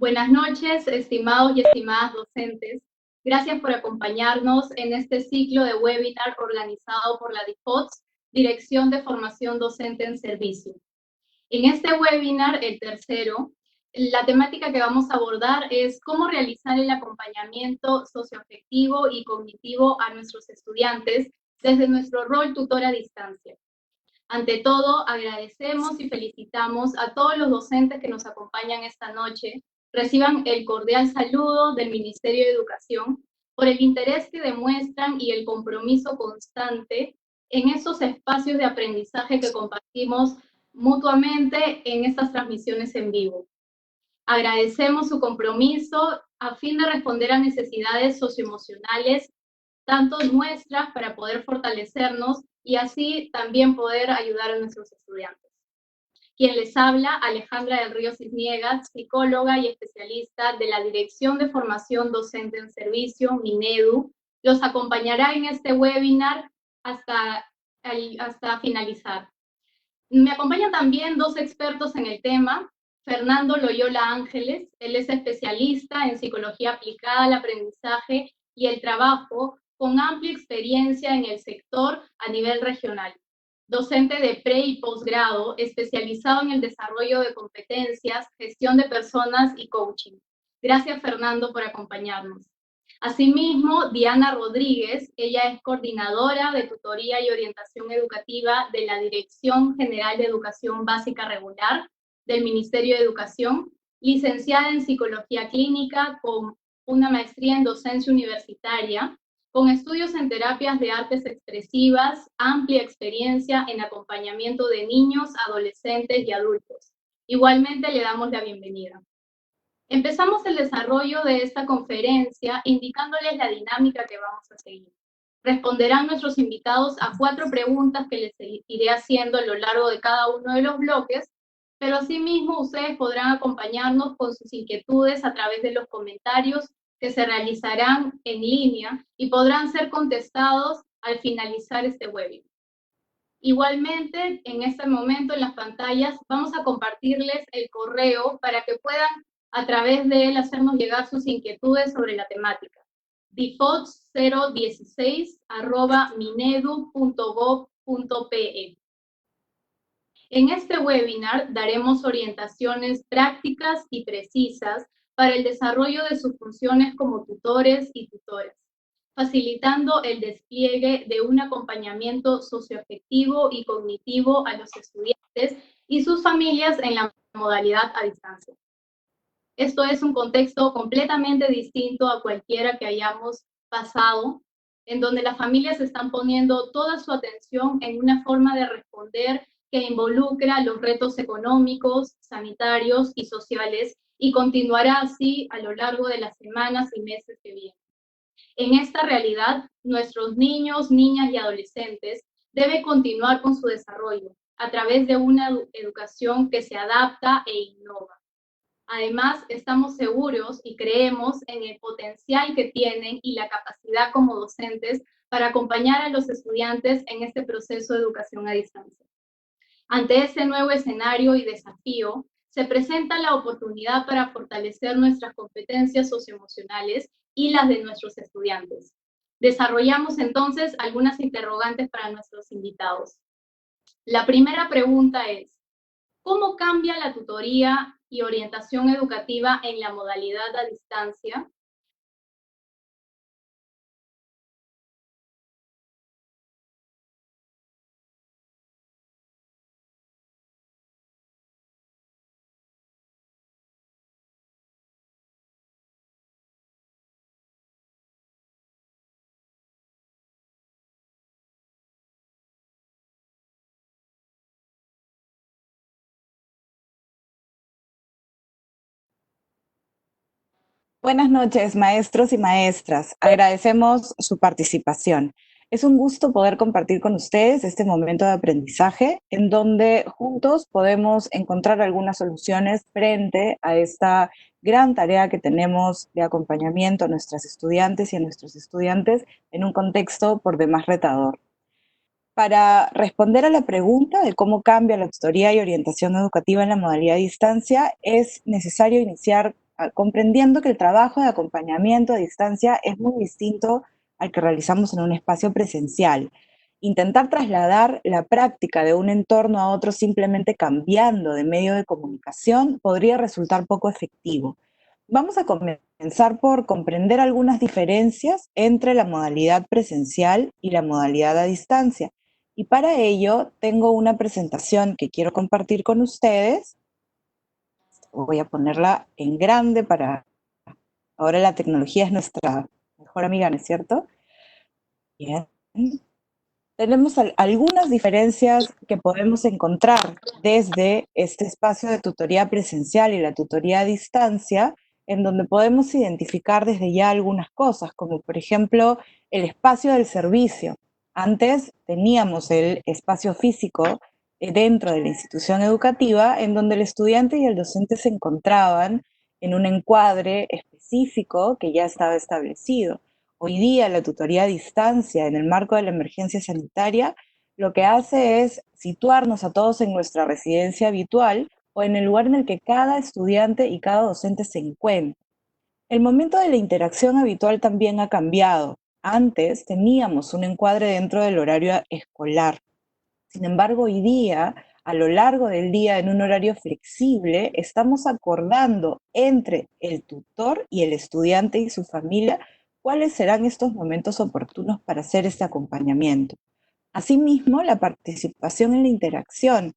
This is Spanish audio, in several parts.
Buenas noches, estimados y estimadas docentes. Gracias por acompañarnos en este ciclo de webinar organizado por la DIFOTS, Dirección de Formación Docente en Servicio. En este webinar, el tercero, la temática que vamos a abordar es cómo realizar el acompañamiento socioafectivo y cognitivo a nuestros estudiantes desde nuestro rol tutor a distancia. Ante todo, agradecemos y felicitamos a todos los docentes que nos acompañan esta noche. Reciban el cordial saludo del Ministerio de Educación por el interés que demuestran y el compromiso constante en esos espacios de aprendizaje que compartimos mutuamente en estas transmisiones en vivo. Agradecemos su compromiso a fin de responder a necesidades socioemocionales, tanto nuestras para poder fortalecernos y así también poder ayudar a nuestros estudiantes. Quien les habla, Alejandra del Río Cisniegas, psicóloga y especialista de la Dirección de Formación Docente en Servicio, Minedu, los acompañará en este webinar hasta finalizar. Me acompañan también dos expertos en el tema, Fernando Loyola Ángeles, él es especialista en psicología aplicada al aprendizaje y el trabajo, con amplia experiencia en el sector a nivel regional. Docente de pre y posgrado, especializado en el desarrollo de competencias, gestión de personas y coaching. Gracias, Fernando, por acompañarnos. Asimismo, Diana Rodríguez, ella es coordinadora de tutoría y orientación educativa de la Dirección General de Educación Básica Regular del Ministerio de Educación, licenciada en Psicología Clínica con una maestría en docencia universitaria, con estudios en terapias de artes expresivas, amplia experiencia en acompañamiento de niños, adolescentes y adultos. Igualmente le damos la bienvenida. Empezamos el desarrollo de esta conferencia indicándoles la dinámica que vamos a seguir. Responderán nuestros invitados a 4 preguntas que les iré haciendo a lo largo de cada uno de los bloques, pero asimismo ustedes podrán acompañarnos con sus inquietudes a través de los comentarios que se realizarán en línea y podrán ser contestados al finalizar este webinar. Igualmente, en este momento en las pantallas vamos a compartirles el correo para que puedan a través de él hacernos llegar sus inquietudes sobre la temática. difots016@minedu.gov.pe. En este webinar daremos orientaciones prácticas y precisas para el desarrollo de sus funciones como tutores y tutoras, facilitando el despliegue de un acompañamiento socioafectivo y cognitivo a los estudiantes y sus familias en la modalidad a distancia. Esto es un contexto completamente distinto a cualquiera que hayamos pasado, en donde las familias están poniendo toda su atención en una forma de responder que involucra los retos económicos, sanitarios y sociales, y continuará así a lo largo de las semanas y meses que vienen. En esta realidad, nuestros niños, niñas y adolescentes deben continuar con su desarrollo a través de una educación que se adapta e innova. Además, estamos seguros y creemos en el potencial que tienen y la capacidad como docentes para acompañar a los estudiantes en este proceso de educación a distancia. Ante este nuevo escenario y desafío, se presenta la oportunidad para fortalecer nuestras competencias socioemocionales y las de nuestros estudiantes. Desarrollamos entonces algunas interrogantes para nuestros invitados. La primera pregunta es, ¿cómo cambia la tutoría y orientación educativa en la modalidad a distancia? Buenas noches, maestros y maestras. Agradecemos su participación. Es un gusto poder compartir con ustedes este momento de aprendizaje en donde juntos podemos encontrar algunas soluciones frente a esta gran tarea que tenemos de acompañamiento a nuestras estudiantes y a nuestros estudiantes en un contexto por demás retador. Para responder a la pregunta de cómo cambia la tutoría y orientación educativa en la modalidad a distancia, es necesario iniciar comprendiendo que el trabajo de acompañamiento a distancia es muy distinto al que realizamos en un espacio presencial. Intentar trasladar la práctica de un entorno a otro simplemente cambiando de medio de comunicación podría resultar poco efectivo. Vamos a comenzar por comprender algunas diferencias entre la modalidad presencial y la modalidad a distancia. Y para ello tengo una presentación que quiero compartir con ustedes. Voy a ponerla en grande para... Ahora la tecnología es nuestra mejor amiga, ¿no es cierto? Bien. Tenemos algunas diferencias que podemos encontrar desde este espacio de tutoría presencial y la tutoría a distancia, en donde podemos identificar desde ya algunas cosas, como por ejemplo el espacio del servicio. Antes teníamos el espacio físico dentro de la institución educativa, en donde el estudiante y el docente se encontraban en un encuadre específico que ya estaba establecido. Hoy día la tutoría a distancia en el marco de la emergencia sanitaria lo que hace es situarnos a todos en nuestra residencia habitual o en el lugar en el que cada estudiante y cada docente se encuentra. El momento de la interacción habitual también ha cambiado. Antes teníamos un encuadre dentro del horario escolar. Sin embargo, hoy día, a lo largo del día, en un horario flexible, estamos acordando entre el tutor y el estudiante y su familia cuáles serán estos momentos oportunos para hacer este acompañamiento. Asimismo, la participación en la interacción.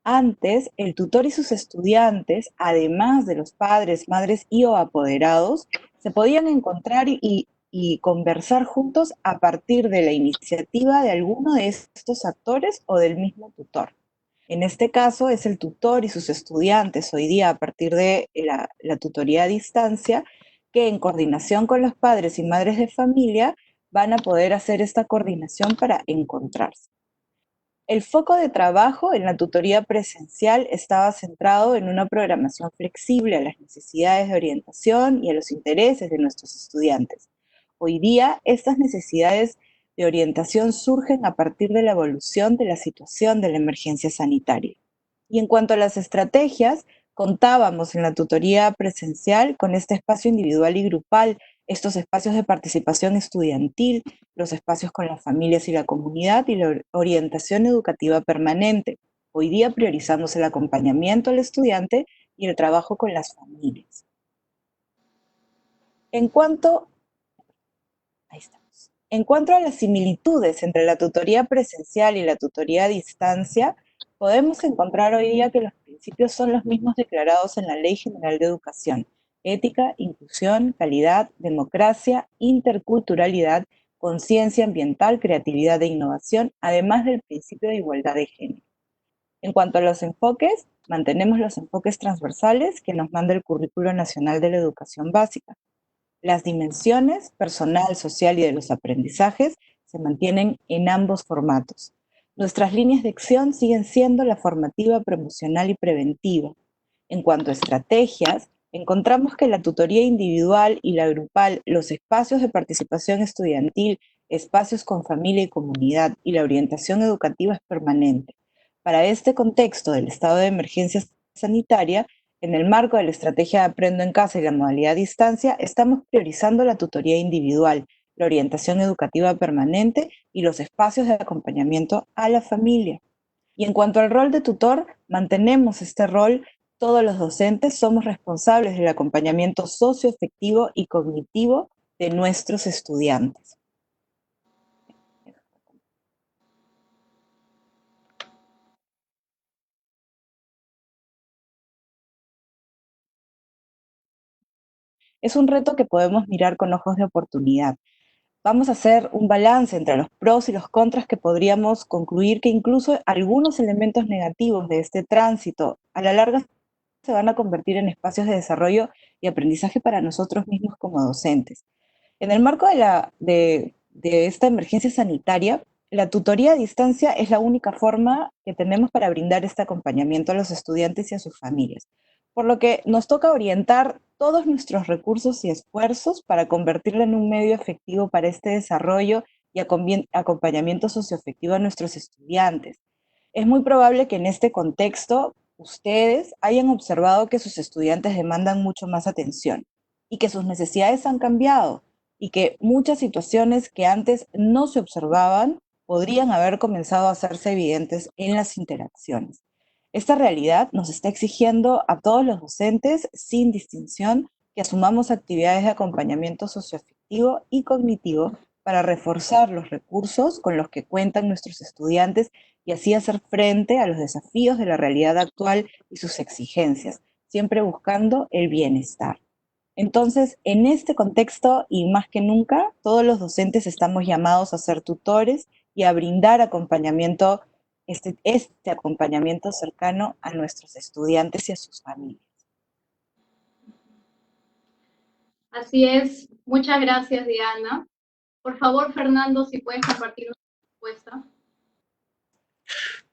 Antes, el tutor y sus estudiantes, además de los padres, madres y o apoderados, se podían encontrar y conversar juntos a partir de la iniciativa de alguno de estos actores o del mismo tutor. En este caso es el tutor y sus estudiantes hoy día a partir de la tutoría a distancia que en coordinación con los padres y madres de familia van a poder hacer esta coordinación para encontrarse. El foco de trabajo en la tutoría presencial estaba centrado en una programación flexible a las necesidades de orientación y a los intereses de nuestros estudiantes. Hoy día, estas necesidades de orientación surgen a partir de la evolución de la situación de la emergencia sanitaria. Y en cuanto a las estrategias, contábamos en la tutoría presencial con este espacio individual y grupal, estos espacios de participación estudiantil, los espacios con las familias y la comunidad y la orientación educativa permanente. Hoy día priorizamos el acompañamiento al estudiante y el trabajo con las familias. En cuanto, ahí estamos. En cuanto a las similitudes entre la tutoría presencial y la tutoría a distancia, podemos encontrar hoy día que los principios son los mismos declarados en la Ley General de Educación: ética, inclusión, calidad, democracia, interculturalidad, conciencia ambiental, creatividad e innovación, además del principio de igualdad de género. En cuanto a los enfoques, mantenemos los enfoques transversales que nos manda el Currículo Nacional de la Educación Básica. Las dimensiones personal, social y de los aprendizajes se mantienen en ambos formatos. Nuestras líneas de acción siguen siendo la formativa, promocional y preventiva. En cuanto a estrategias, encontramos que la tutoría individual y la grupal, los espacios de participación estudiantil, espacios con familia y comunidad y la orientación educativa es permanente. Para este contexto del estado de emergencia sanitaria, en el marco de la estrategia de Aprendo en Casa y la modalidad a distancia, estamos priorizando la tutoría individual, la orientación educativa permanente y los espacios de acompañamiento a la familia. Y en cuanto al rol de tutor, mantenemos este rol. Todos los docentes somos responsables del acompañamiento socioafectivo y cognitivo de nuestros estudiantes. Es un reto que podemos mirar con ojos de oportunidad. Vamos a hacer un balance entre los pros y los contras que podríamos concluir que incluso algunos elementos negativos de este tránsito a la larga se van a convertir en espacios de desarrollo y aprendizaje para nosotros mismos como docentes. En el marco de esta emergencia sanitaria, la tutoría a distancia es la única forma que tenemos para brindar este acompañamiento a los estudiantes y a sus familias, por lo que nos toca orientar todos nuestros recursos y esfuerzos para convertirlo en un medio efectivo para este desarrollo y acompañamiento socioafectivo a nuestros estudiantes. Es muy probable que en este contexto ustedes hayan observado que sus estudiantes demandan mucho más atención y que sus necesidades han cambiado y que muchas situaciones que antes no se observaban podrían haber comenzado a hacerse evidentes en las interacciones. Esta realidad nos está exigiendo a todos los docentes, sin distinción, que asumamos actividades de acompañamiento socioafectivo y cognitivo para reforzar los recursos con los que cuentan nuestros estudiantes y así hacer frente a los desafíos de la realidad actual y sus exigencias, siempre buscando el bienestar. Entonces, en este contexto y más que nunca, todos los docentes estamos llamados a ser tutores y a brindar acompañamiento, este acompañamiento cercano a nuestros estudiantes y a sus familias. Así es. Muchas gracias, Diana. Por favor, Fernando, si puedes compartir una respuesta.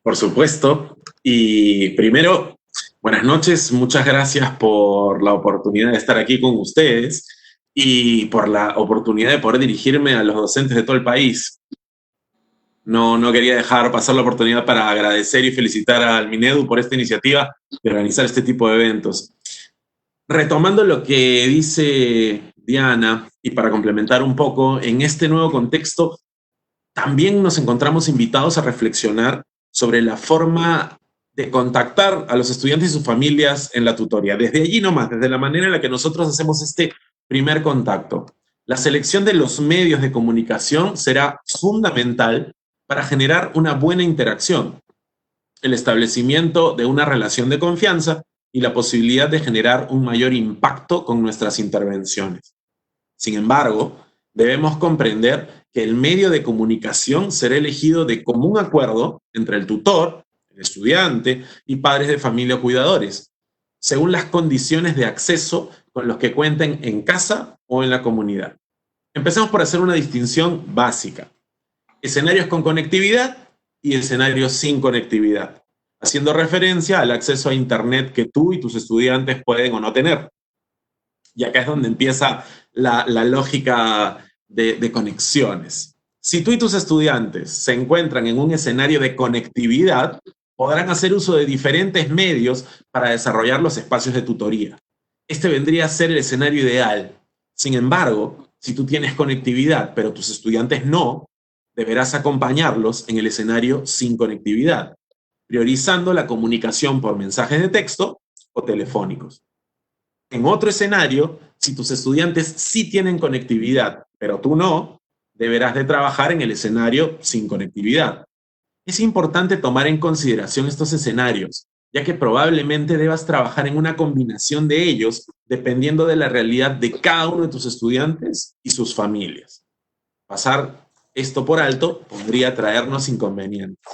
Por supuesto. Y primero, buenas noches. Muchas gracias por la oportunidad de estar aquí con ustedes y por la oportunidad de poder dirigirme a los docentes de todo el país. No quería dejar pasar la oportunidad para agradecer y felicitar al Minedu por esta iniciativa de organizar este tipo de eventos. Retomando lo que dice Diana, y para complementar un poco, en este nuevo contexto también nos encontramos invitados a reflexionar sobre la forma de contactar a los estudiantes y sus familias en la tutoría. Desde allí nomás, desde la manera en la que nosotros hacemos este primer contacto. La selección de los medios de comunicación será fundamental para generar una buena interacción, el establecimiento de una relación de confianza y la posibilidad de generar un mayor impacto con nuestras intervenciones. Sin embargo, debemos comprender que el medio de comunicación será elegido de común acuerdo entre el tutor, el estudiante y padres de familia o cuidadores, según las condiciones de acceso con los que cuenten en casa o en la comunidad. Empecemos por hacer una distinción básica. Escenarios con conectividad y escenarios sin conectividad, haciendo referencia al acceso a Internet que tú y tus estudiantes pueden o no tener. Y acá es donde empieza la lógica de conexiones. Si tú y tus estudiantes se encuentran en un escenario de conectividad, podrán hacer uso de diferentes medios para desarrollar los espacios de tutoría. Este vendría a ser el escenario ideal. Sin embargo, si tú tienes conectividad, pero tus estudiantes no, deberás acompañarlos en el escenario sin conectividad, priorizando la comunicación por mensajes de texto o telefónicos. En otro escenario, si tus estudiantes sí tienen conectividad, pero tú no, deberás de trabajar en el escenario sin conectividad. Es importante tomar en consideración estos escenarios, ya que probablemente debas trabajar en una combinación de ellos dependiendo de la realidad de cada uno de tus estudiantes y sus familias. Pasar esto por alto podría traernos inconvenientes.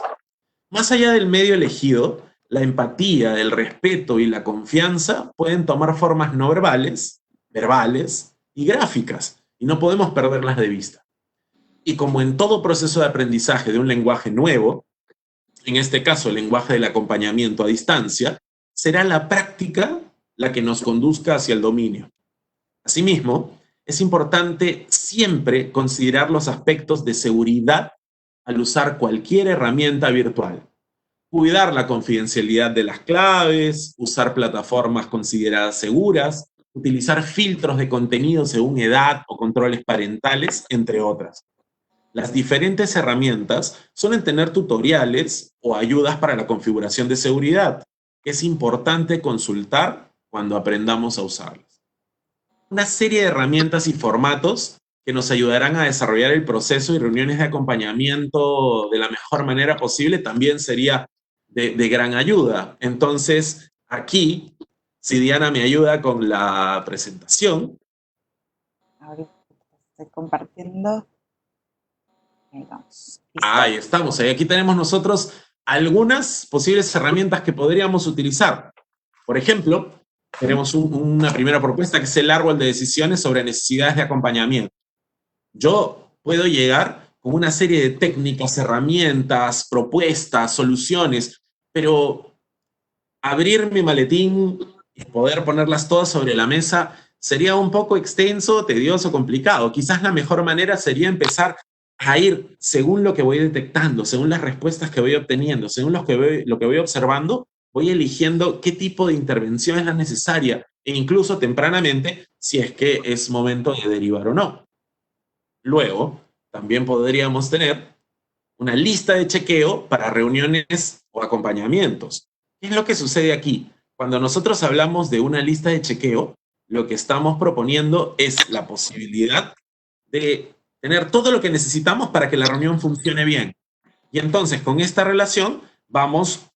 Más allá del medio elegido, la empatía, el respeto y la confianza pueden tomar formas no verbales, verbales y gráficas, y no podemos perderlas de vista. Y como en todo proceso de aprendizaje de un lenguaje nuevo, en este caso el lenguaje del acompañamiento a distancia, será la práctica la que nos conduzca hacia el dominio. Asimismo, es importante siempre considerar los aspectos de seguridad al usar cualquier herramienta virtual. Cuidar la confidencialidad de las claves, usar plataformas consideradas seguras, utilizar filtros de contenido según edad o controles parentales, entre otras. Las diferentes herramientas suelen tener tutoriales o ayudas para la configuración de seguridad, que es importante consultar cuando aprendamos a usarlas. Una serie de herramientas y formatos que nos ayudarán a desarrollar el proceso y reuniones de acompañamiento de la mejor manera posible también sería de gran ayuda. Entonces, aquí, si Diana me ayuda con la presentación. Ahorita estoy compartiendo. Ahí estamos. Aquí tenemos nosotros algunas posibles herramientas que podríamos utilizar. Por ejemplo, tenemos una primera propuesta que es el árbol de decisiones sobre necesidades de acompañamiento. Yo puedo llegar con una serie de técnicas, herramientas, propuestas, soluciones, pero abrir mi maletín y poder ponerlas todas sobre la mesa sería un poco extenso, tedioso, complicado. Quizás la mejor manera sería empezar a ir según lo que voy detectando, según las respuestas que voy obteniendo, según lo que voy observando, voy eligiendo qué tipo de intervención es la necesaria, e incluso tempranamente, si es que es momento de derivar o no. Luego, también podríamos tener una lista de chequeo para reuniones o acompañamientos. ¿Qué es lo que sucede aquí? Cuando nosotros hablamos de una lista de chequeo, lo que estamos proponiendo es la posibilidad de tener todo lo que necesitamos para que la reunión funcione bien. Y entonces, con esta relación, vamos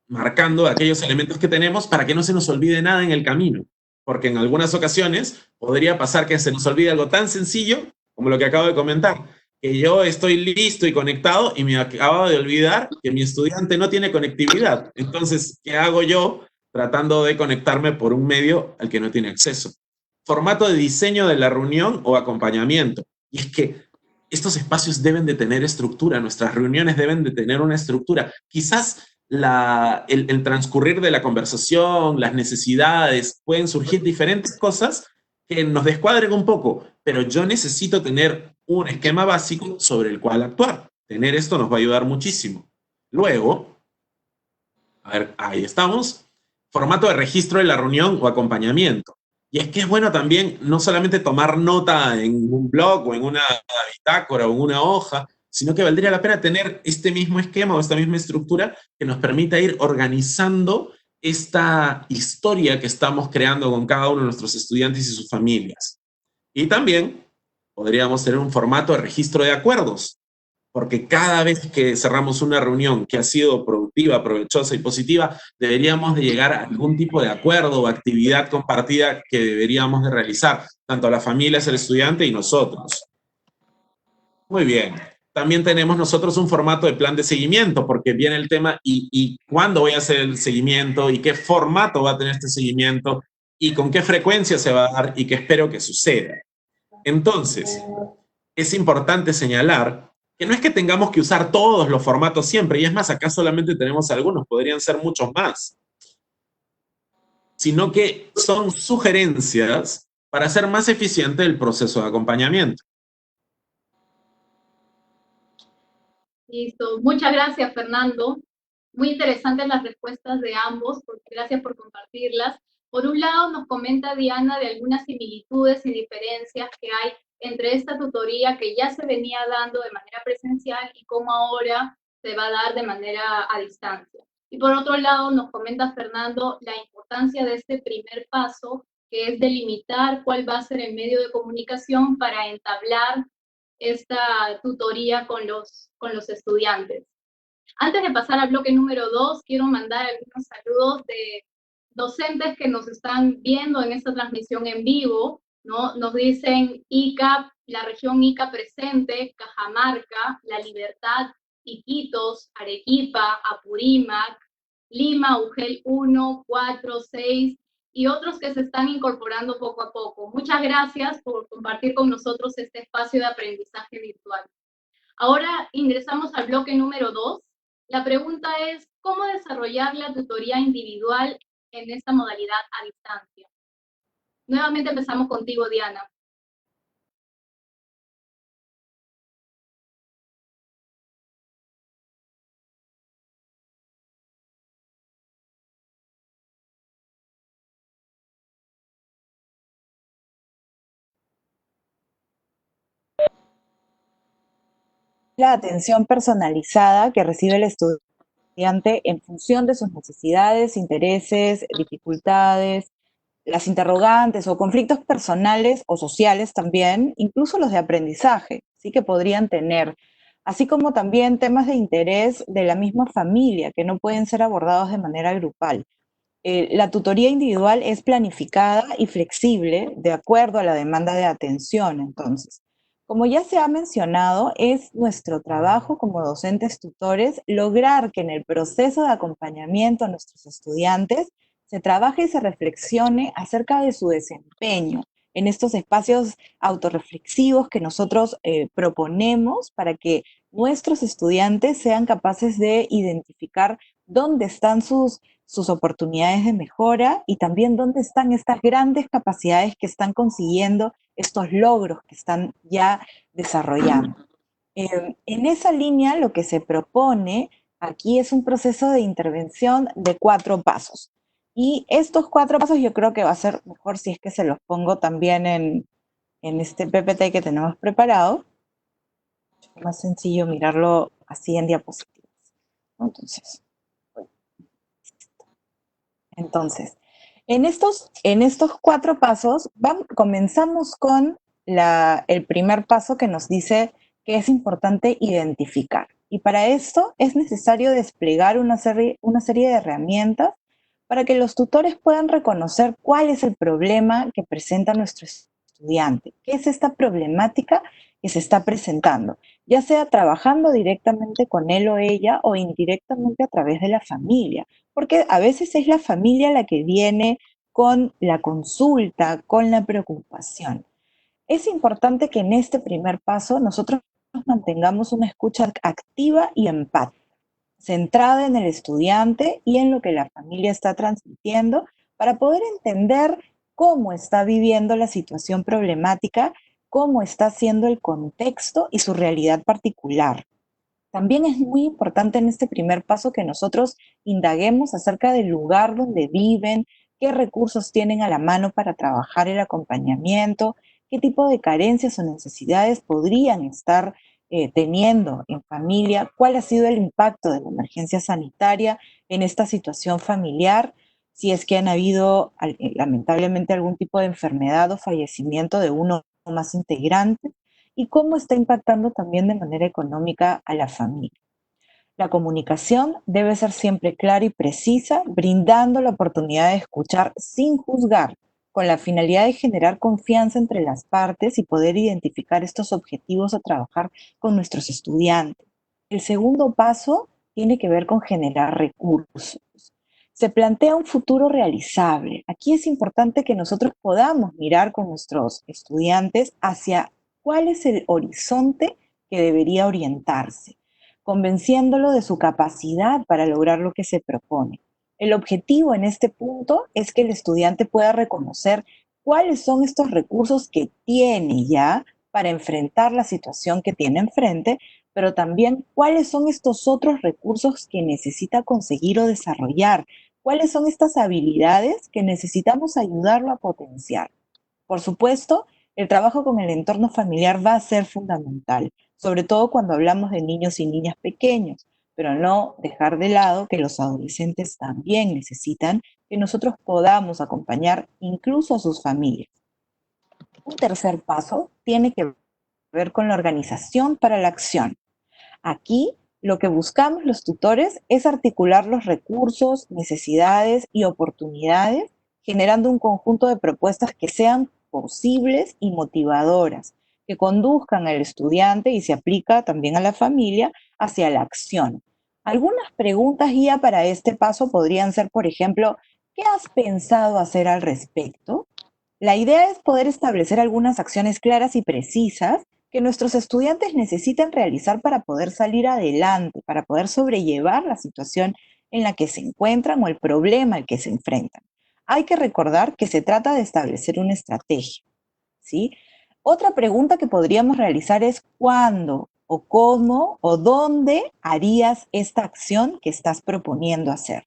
marcando aquellos elementos que tenemos para que no se nos olvide nada en el camino. Porque en algunas ocasiones podría pasar que se nos olvide algo tan sencillo como lo que acabo de comentar, que yo estoy listo y conectado y me acabo de olvidar que mi estudiante no tiene conectividad. Entonces, ¿qué hago yo tratando de conectarme por un medio al que no tiene acceso? Formato de diseño de la reunión o acompañamiento. Y es que estos espacios deben de tener estructura, nuestras reuniones deben de tener una estructura. Quizás el transcurrir de la conversación, las necesidades, pueden surgir diferentes cosas que nos descuadren un poco, pero yo necesito tener un esquema básico sobre el cual actuar. Tener esto nos va a ayudar muchísimo. Luego, a ver, ahí estamos, formato de registro de la reunión o acompañamiento. Y es que es bueno también no solamente tomar nota en un blog o en una bitácora o en una hoja, sino que valdría la pena tener este mismo esquema o esta misma estructura que nos permita ir organizando esta historia que estamos creando con cada uno de nuestros estudiantes y sus familias. Y también podríamos tener un formato de registro de acuerdos, porque cada vez que cerramos una reunión que ha sido productiva, provechosa y positiva, deberíamos de llegar a algún tipo de acuerdo o actividad compartida que deberíamos de realizar, tanto las familias, el estudiante y nosotros. Muy bien. También tenemos nosotros un formato de plan de seguimiento, porque viene el tema y cuándo voy a hacer el seguimiento y qué formato va a tener este seguimiento y con qué frecuencia se va a dar y qué espero que suceda. Entonces, es importante señalar que no es que tengamos que usar todos los formatos siempre, y es más, acá solamente tenemos algunos, podrían ser muchos más, sino que son sugerencias para hacer más eficiente el proceso de acompañamiento. Listo. Muchas gracias, Fernando. Muy interesantes las respuestas de ambos, gracias por compartirlas. Por un lado, nos comenta Diana de algunas similitudes y diferencias que hay entre esta tutoría que ya se venía dando de manera presencial y cómo ahora se va a dar de manera a distancia. Y por otro lado, nos comenta Fernando la importancia de este primer paso, que es delimitar cuál va a ser el medio de comunicación para entablar esta tutoría con los estudiantes. Antes de pasar al bloque número 2, quiero mandar algunos saludos de docentes que nos están viendo en esta transmisión en vivo, ¿no? Nos dicen ICA, la región ICA presente, Cajamarca, La Libertad, Iquitos, Arequipa, Apurímac, Lima, UGEL 1, 4, 6, y otros que se están incorporando poco a poco. Muchas gracias por compartir con nosotros este espacio de aprendizaje virtual. Ahora ingresamos al bloque número 2. La pregunta es, ¿cómo desarrollar la tutoría individual en esta modalidad a distancia? Nuevamente empezamos contigo, Diana. La atención personalizada que recibe el estudiante en función de sus necesidades, intereses, dificultades, las interrogantes o conflictos personales o sociales también, incluso los de aprendizaje, sí que podrían tener, así como también temas de interés de la misma familia que no pueden ser abordados de manera grupal. La tutoría individual es planificada y flexible de acuerdo a la demanda de atención, entonces. Como ya se ha mencionado, es nuestro trabajo como docentes tutores lograr que en el proceso de acompañamiento a nuestros estudiantes se trabaje y se reflexione acerca de su desempeño en estos espacios autorreflexivos que nosotros proponemos para que nuestros estudiantes sean capaces de identificar dónde están sus oportunidades de mejora y también dónde están estas grandes capacidades que están consiguiendo, estos logros que están ya desarrollando. En esa línea, lo que se propone Aquí es un proceso de intervención de 4 pasos. Y estos 4 pasos yo creo que va a ser mejor si es que se los pongo también en este PPT que tenemos preparado. Es más sencillo mirarlo así en diapositivas. Entonces, en estos 4 pasos, comenzamos con el primer paso que nos dice que es importante identificar. Y para esto es necesario desplegar una serie de herramientas para que los tutores puedan reconocer cuál es el problema que presenta nuestro estudiante, qué es esta problemática que se está presentando, ya sea trabajando directamente con él o ella o indirectamente a través de la familia, porque a veces es la familia la que viene con la consulta, con la preocupación. Es importante que en este primer paso nosotros mantengamos una escucha activa y empática, centrada en el estudiante y en lo que la familia está transmitiendo, para poder entender cómo está viviendo la situación problemática, cómo está siendo el contexto y su realidad particular. También es muy importante en este primer paso que nosotros indaguemos acerca del lugar donde viven, qué recursos tienen a la mano para trabajar el acompañamiento, qué tipo de carencias o necesidades podrían estar teniendo en familia, cuál ha sido el impacto de la emergencia sanitaria en esta situación familiar, si es que han habido lamentablemente algún tipo de enfermedad o fallecimiento de uno o más integrantes, y cómo está impactando también de manera económica a la familia. La comunicación debe ser siempre clara y precisa, brindando la oportunidad de escuchar sin juzgar, con la finalidad de generar confianza entre las partes y poder identificar estos objetivos a trabajar con nuestros estudiantes. El segundo paso tiene que ver con generar recursos. Se plantea un futuro realizable. Aquí es importante que nosotros podamos mirar con nuestros estudiantes hacia cuál es el horizonte que debería orientarse, convenciéndolo de su capacidad para lograr lo que se propone. El objetivo en este punto es que el estudiante pueda reconocer cuáles son estos recursos que tiene ya para enfrentar la situación que tiene enfrente, pero también cuáles son estos otros recursos que necesita conseguir o desarrollar, cuáles son estas habilidades que necesitamos ayudarlo a potenciar. Por supuesto, el trabajo con el entorno familiar va a ser fundamental, sobre todo cuando hablamos de niños y niñas pequeños, pero no dejar de lado que los adolescentes también necesitan que nosotros podamos acompañar incluso a sus familias. Un tercer paso tiene que ver con la organización para la acción. Aquí lo que buscamos los tutores es articular los recursos, necesidades y oportunidades, generando un conjunto de propuestas que sean posibles y motivadoras, que conduzcan al estudiante y se aplica también a la familia hacia la acción. Algunas preguntas guía para este paso podrían ser, por ejemplo, ¿qué has pensado hacer al respecto? La idea es poder establecer algunas acciones claras y precisas que nuestros estudiantes necesitan realizar para poder salir adelante, para poder sobrellevar la situación en la que se encuentran o el problema al que se enfrentan. Hay que recordar que se trata de establecer una estrategia, ¿sí? Otra pregunta que podríamos realizar es ¿cuándo o cómo o dónde harías esta acción que estás proponiendo hacer?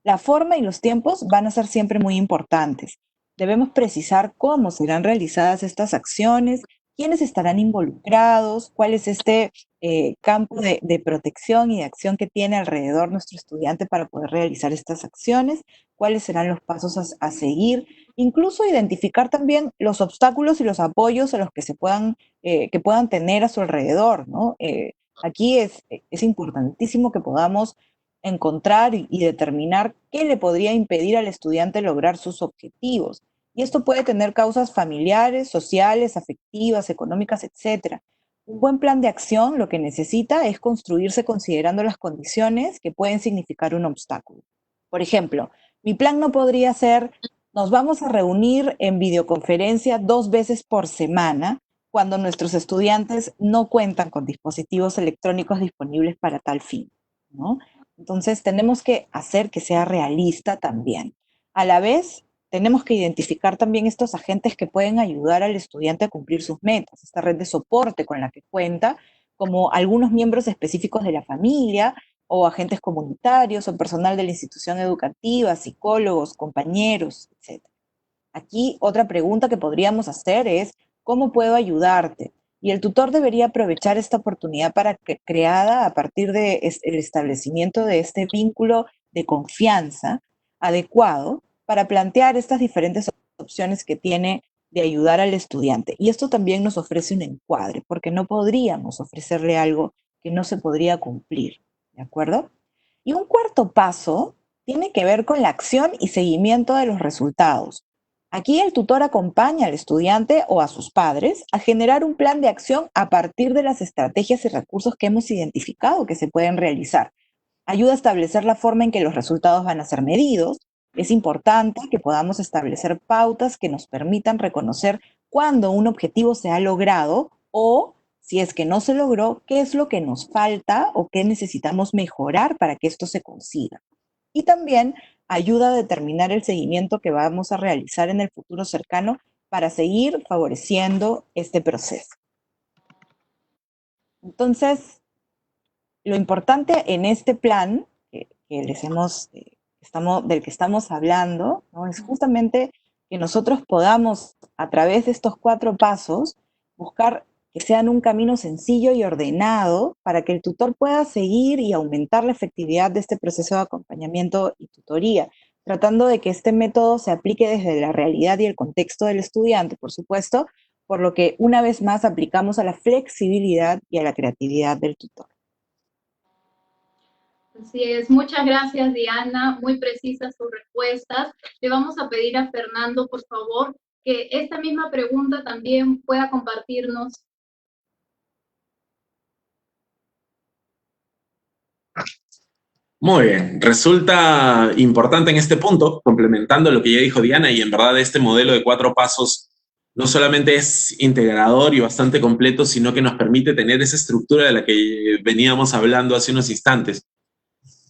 La forma y los tiempos van a ser siempre muy importantes. Debemos precisar cómo serán realizadas estas acciones, quiénes estarán involucrados, cuál es este campo de protección y de acción que tiene alrededor nuestro estudiante para poder realizar estas acciones, cuáles serán los pasos a seguir, incluso identificar también los obstáculos y los apoyos a los que que puedan tener a su alrededor, ¿no? Aquí es importantísimo que podamos encontrar y determinar qué le podría impedir al estudiante lograr sus objetivos. Y esto puede tener causas familiares, sociales, afectivas, económicas, etc. Un buen plan de acción lo que necesita es construirse considerando las condiciones que pueden significar un obstáculo. Por ejemplo, mi plan no podría ser, nos vamos a reunir en videoconferencia 2 veces por semana cuando nuestros estudiantes no cuentan con dispositivos electrónicos disponibles para tal fin, ¿no? Entonces, tenemos que hacer que sea realista también. A la vez, tenemos que identificar también estos agentes que pueden ayudar al estudiante a cumplir sus metas, esta red de soporte con la que cuenta, como algunos miembros específicos de la familia, o agentes comunitarios o personal de la institución educativa, psicólogos, compañeros, etc. Aquí otra pregunta que podríamos hacer es, ¿cómo puedo ayudarte? Y el tutor debería aprovechar esta oportunidad creada a partir del establecimiento de este vínculo de confianza adecuado para plantear estas diferentes opciones que tiene de ayudar al estudiante. Y esto también nos ofrece un encuadre, porque no podríamos ofrecerle algo que no se podría cumplir, ¿de acuerdo? Y un cuarto paso tiene que ver con la acción y seguimiento de los resultados. Aquí el tutor acompaña al estudiante o a sus padres a generar un plan de acción a partir de las estrategias y recursos que hemos identificado que se pueden realizar. Ayuda a establecer la forma en que los resultados van a ser medidos. Es importante que podamos establecer pautas que nos permitan reconocer cuándo un objetivo se ha logrado o, si es que no se logró, qué es lo que nos falta o qué necesitamos mejorar para que esto se consiga. Y también ayuda a determinar el seguimiento que vamos a realizar en el futuro cercano para seguir favoreciendo este proceso. Entonces, lo importante en este plan del que estamos hablando, ¿no? Es justamente que nosotros podamos, a través de estos 4 pasos, buscar que sean un camino sencillo y ordenado para que el tutor pueda seguir y aumentar la efectividad de este proceso de acompañamiento y tutoría, tratando de que este método se aplique desde la realidad y el contexto del estudiante, por supuesto, por lo que una vez más aplicamos a la flexibilidad y a la creatividad del tutor. Así es, muchas gracias Diana, muy precisas sus respuestas. Le vamos a pedir a Fernando, por favor, que esta misma pregunta también pueda compartirnos. Muy bien, resulta importante en este punto, complementando lo que ya dijo Diana, y en verdad este modelo de 4 pasos no solamente es integrador y bastante completo, sino que nos permite tener esa estructura de la que veníamos hablando hace unos instantes.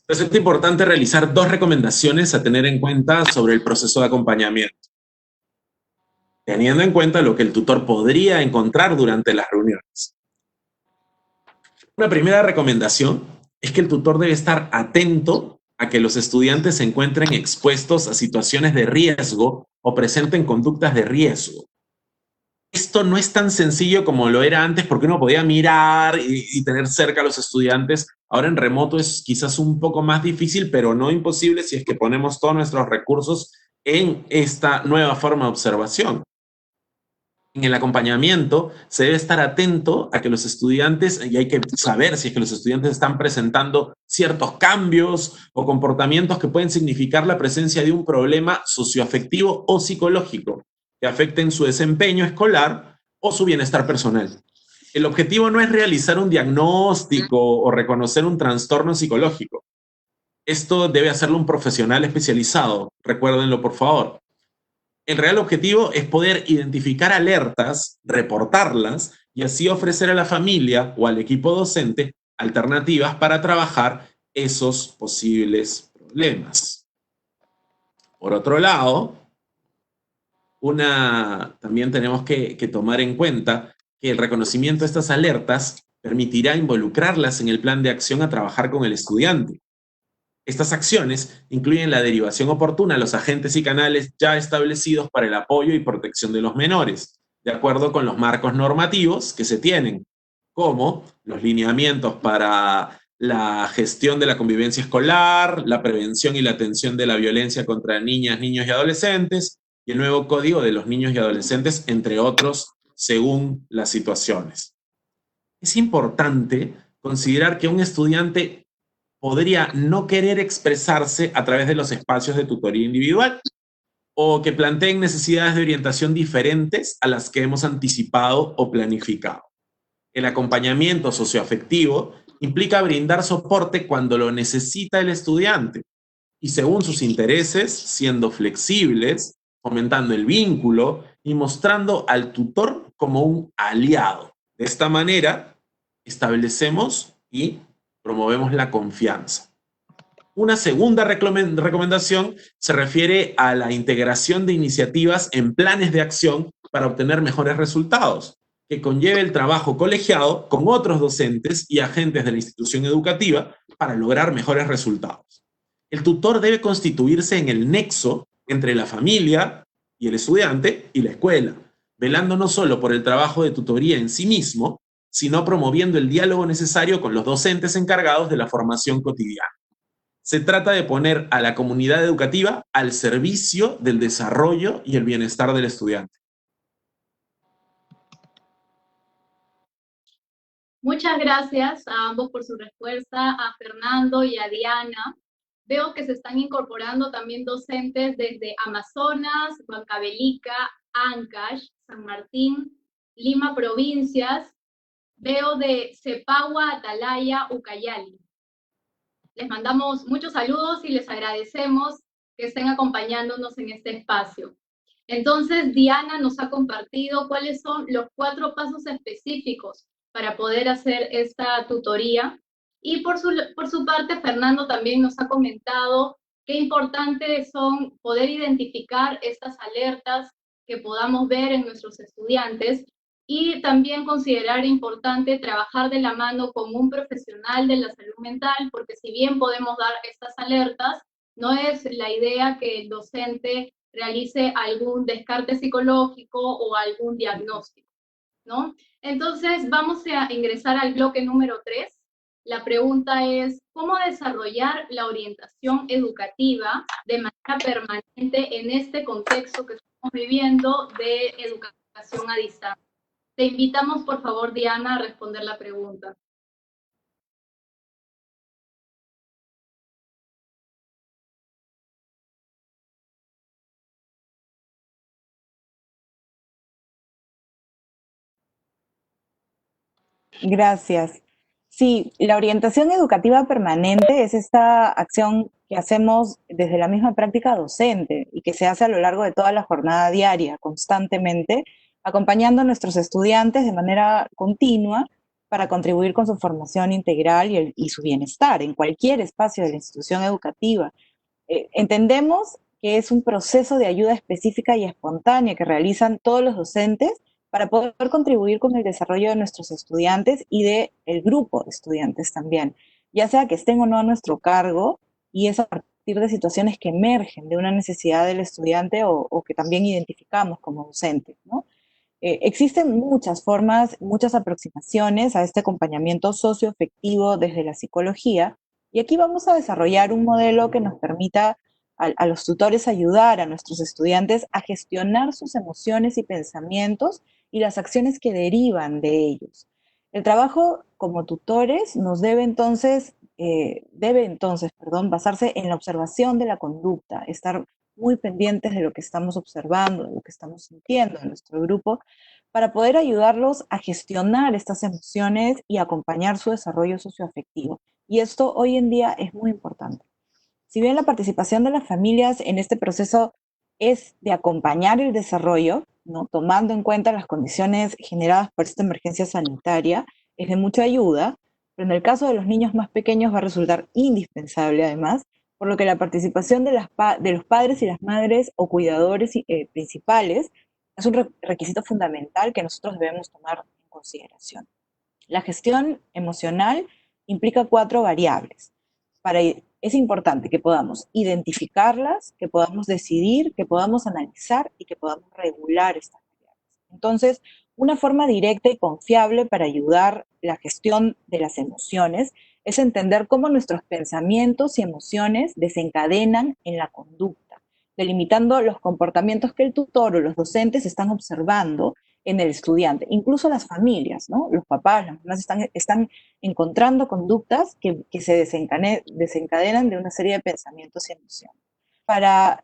Resulta importante realizar 2 recomendaciones a tener en cuenta sobre el proceso de acompañamiento, teniendo en cuenta lo que el tutor podría encontrar durante las reuniones. Una primera recomendación es que el tutor debe estar atento a que los estudiantes se encuentren expuestos a situaciones de riesgo o presenten conductas de riesgo. Esto no es tan sencillo como lo era antes porque uno podía mirar y tener cerca a los estudiantes. Ahora en remoto es quizás un poco más difícil, pero no imposible si es que ponemos todos nuestros recursos en esta nueva forma de observación. En el acompañamiento se debe estar atento a que los estudiantes, y hay que saber si es que los estudiantes están presentando ciertos cambios o comportamientos que pueden significar la presencia de un problema socioafectivo o psicológico que afecten su desempeño escolar o su bienestar personal. El objetivo no es realizar un diagnóstico o reconocer un trastorno psicológico. Esto debe hacerlo un profesional especializado, recuérdenlo por favor. El real objetivo es poder identificar alertas, reportarlas y así ofrecer a la familia o al equipo docente alternativas para trabajar esos posibles problemas. Por otro lado, también tenemos que tomar en cuenta que el reconocimiento de estas alertas permitirá involucrarlas en el plan de acción a trabajar con el estudiante. Estas acciones incluyen la derivación oportuna a los agentes y canales ya establecidos para el apoyo y protección de los menores, de acuerdo con los marcos normativos que se tienen, como los lineamientos para la gestión de la convivencia escolar, la prevención y la atención de la violencia contra niñas, niños y adolescentes, y el nuevo Código de los Niños y Adolescentes, entre otros, según las situaciones. Es importante considerar que un estudiante podría no querer expresarse a través de los espacios de tutoría individual o que planteen necesidades de orientación diferentes a las que hemos anticipado o planificado. El acompañamiento socioafectivo implica brindar soporte cuando lo necesita el estudiante y según sus intereses, siendo flexibles, fomentando el vínculo y mostrando al tutor como un aliado. De esta manera, establecemos y promovemos la confianza. Una segunda recomendación se refiere a la integración de iniciativas en planes de acción para obtener mejores resultados. que conlleve el trabajo colegiado con otros docentes y agentes de la institución educativa para lograr mejores resultados. El tutor debe constituirse en el nexo entre la familia y el estudiante y la escuela, velando no solo por el trabajo de tutoría en sí mismo, sino promoviendo el diálogo necesario con los docentes encargados de la formación cotidiana. Se trata de poner a la comunidad educativa al servicio del desarrollo y el bienestar del estudiante. Muchas gracias a ambos por su respuesta, a Fernando y a Diana. Veo que se están incorporando también docentes desde Amazonas, Huancavelica, Ancash, San Martín, Lima Provincias. Veo de Cepagua, Atalaya, Ucayali. Les mandamos muchos saludos y les agradecemos que estén acompañándonos en este espacio. Entonces, Diana nos ha compartido cuáles son los 4 pasos específicos para poder hacer esta tutoría. Y por su parte, Fernando también nos ha comentado qué importante son poder identificar estas alertas que podamos ver en nuestros estudiantes y también considerar importante trabajar de la mano con un profesional de la salud mental, porque si bien podemos dar estas alertas, no es la idea que el docente realice algún descarte psicológico o algún diagnóstico, ¿no? Entonces, vamos a ingresar al bloque número 3. La pregunta es, ¿cómo desarrollar la orientación educativa de manera permanente en este contexto que estamos viviendo de educación a distancia? Te invitamos, por favor, Diana, a responder la pregunta. Gracias. Sí, la orientación educativa permanente es esta acción que hacemos desde la misma práctica docente y que se hace a lo largo de toda la jornada diaria, constantemente, acompañando a nuestros estudiantes de manera continua para contribuir con su formación integral y su bienestar en cualquier espacio de la institución educativa. Entendemos que es un proceso de ayuda específica y espontánea que realizan todos los docentes para poder contribuir con el desarrollo de nuestros estudiantes y del grupo de estudiantes también, ya sea que estén o no a nuestro cargo, y es a partir de situaciones que emergen de una necesidad del estudiante o que también identificamos como docentes, ¿no? Existen muchas formas, muchas aproximaciones a este acompañamiento socioafectivo desde la psicología, y aquí vamos a desarrollar un modelo que nos permita a los tutores ayudar a nuestros estudiantes a gestionar sus emociones y pensamientos y las acciones que derivan de ellos. El trabajo como tutores nos debe entonces, basarse en la observación de la conducta, estar muy pendientes de lo que estamos observando, de lo que estamos sintiendo en nuestro grupo, para poder ayudarlos a gestionar estas emociones y acompañar su desarrollo socioafectivo. Y esto hoy en día es muy importante. Si bien la participación de las familias en este proceso es de acompañar el desarrollo, ¿no? Tomando en cuenta las condiciones generadas por esta emergencia sanitaria, es de mucha ayuda, pero en el caso de los niños más pequeños va a resultar indispensable además, por lo que la participación de los padres y las madres o cuidadores principales es un requisito fundamental que nosotros debemos tomar en consideración. La gestión emocional implica 4 variables. Es importante que podamos identificarlas, que podamos decidir, que podamos analizar y que podamos regular estas variables. Entonces, una forma directa y confiable para ayudar la gestión de las emociones es entender cómo nuestros pensamientos y emociones desencadenan en la conducta, delimitando los comportamientos que el tutor o los docentes están observando en el estudiante, incluso las familias, ¿no? Los papás, las mamás están encontrando conductas que se desencadenan de una serie de pensamientos y emociones.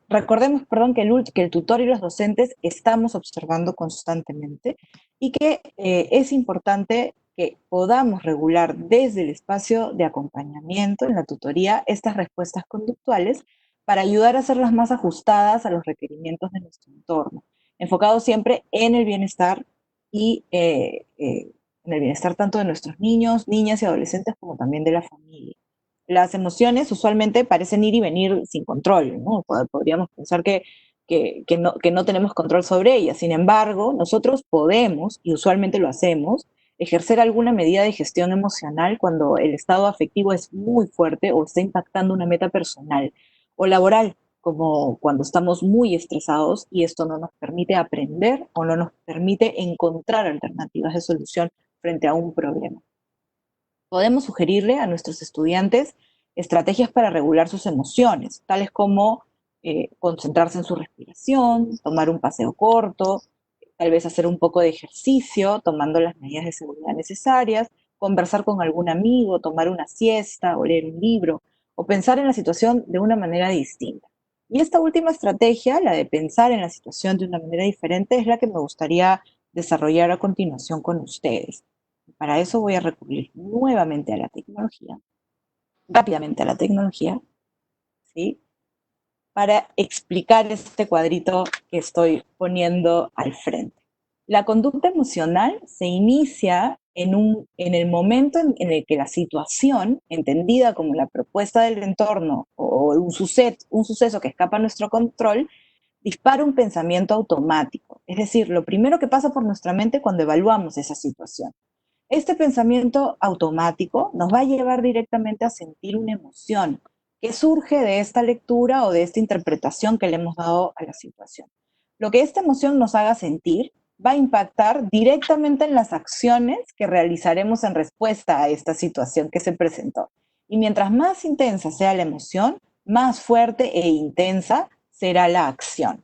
Recordemos, perdón, que el tutor y los docentes estamos observando constantemente y que es importante que podamos regular desde el espacio de acompañamiento en la tutoría estas respuestas conductuales para ayudar a hacerlas más ajustadas a los requerimientos de nuestro entorno, enfocado siempre en el bienestar y en el bienestar tanto de nuestros niños, niñas y adolescentes como también de la familia. Las emociones usualmente parecen ir y venir sin control, ¿no? Podríamos pensar que que no tenemos control sobre ella. Sin embargo, nosotros podemos, y usualmente lo hacemos, ejercer alguna medida de gestión emocional cuando el estado afectivo es muy fuerte o está impactando una meta personal o laboral, como cuando estamos muy estresados y esto no nos permite aprender o no nos permite encontrar alternativas de solución frente a un problema. Podemos sugerirle a nuestros estudiantes estrategias para regular sus emociones, tales como concentrarse en su respiración, tomar un paseo corto, tal vez hacer un poco de ejercicio, tomando las medidas de seguridad necesarias, conversar con algún amigo, tomar una siesta o leer un libro, o pensar en la situación de una manera distinta. Y esta última estrategia, la de pensar en la situación de una manera diferente, es la que me gustaría desarrollar a continuación con ustedes. Para eso voy a recurrir nuevamente a la tecnología, rápidamente a la tecnología, ¿sí? Para explicar este cuadrito que estoy poniendo al frente. La conducta emocional se inicia en el momento en el que la situación, entendida como la propuesta del entorno o un suceso que escapa a nuestro control, dispara un pensamiento automático. Es decir, lo primero que pasa por nuestra mente cuando evaluamos esa situación. Este pensamiento automático nos va a llevar directamente a sentir una emoción que surge de esta lectura o de esta interpretación que le hemos dado a la situación. Lo que esta emoción nos haga sentir va a impactar directamente en las acciones que realizaremos en respuesta a esta situación que se presentó. Y mientras más intensa sea la emoción, más fuerte e intensa será la acción.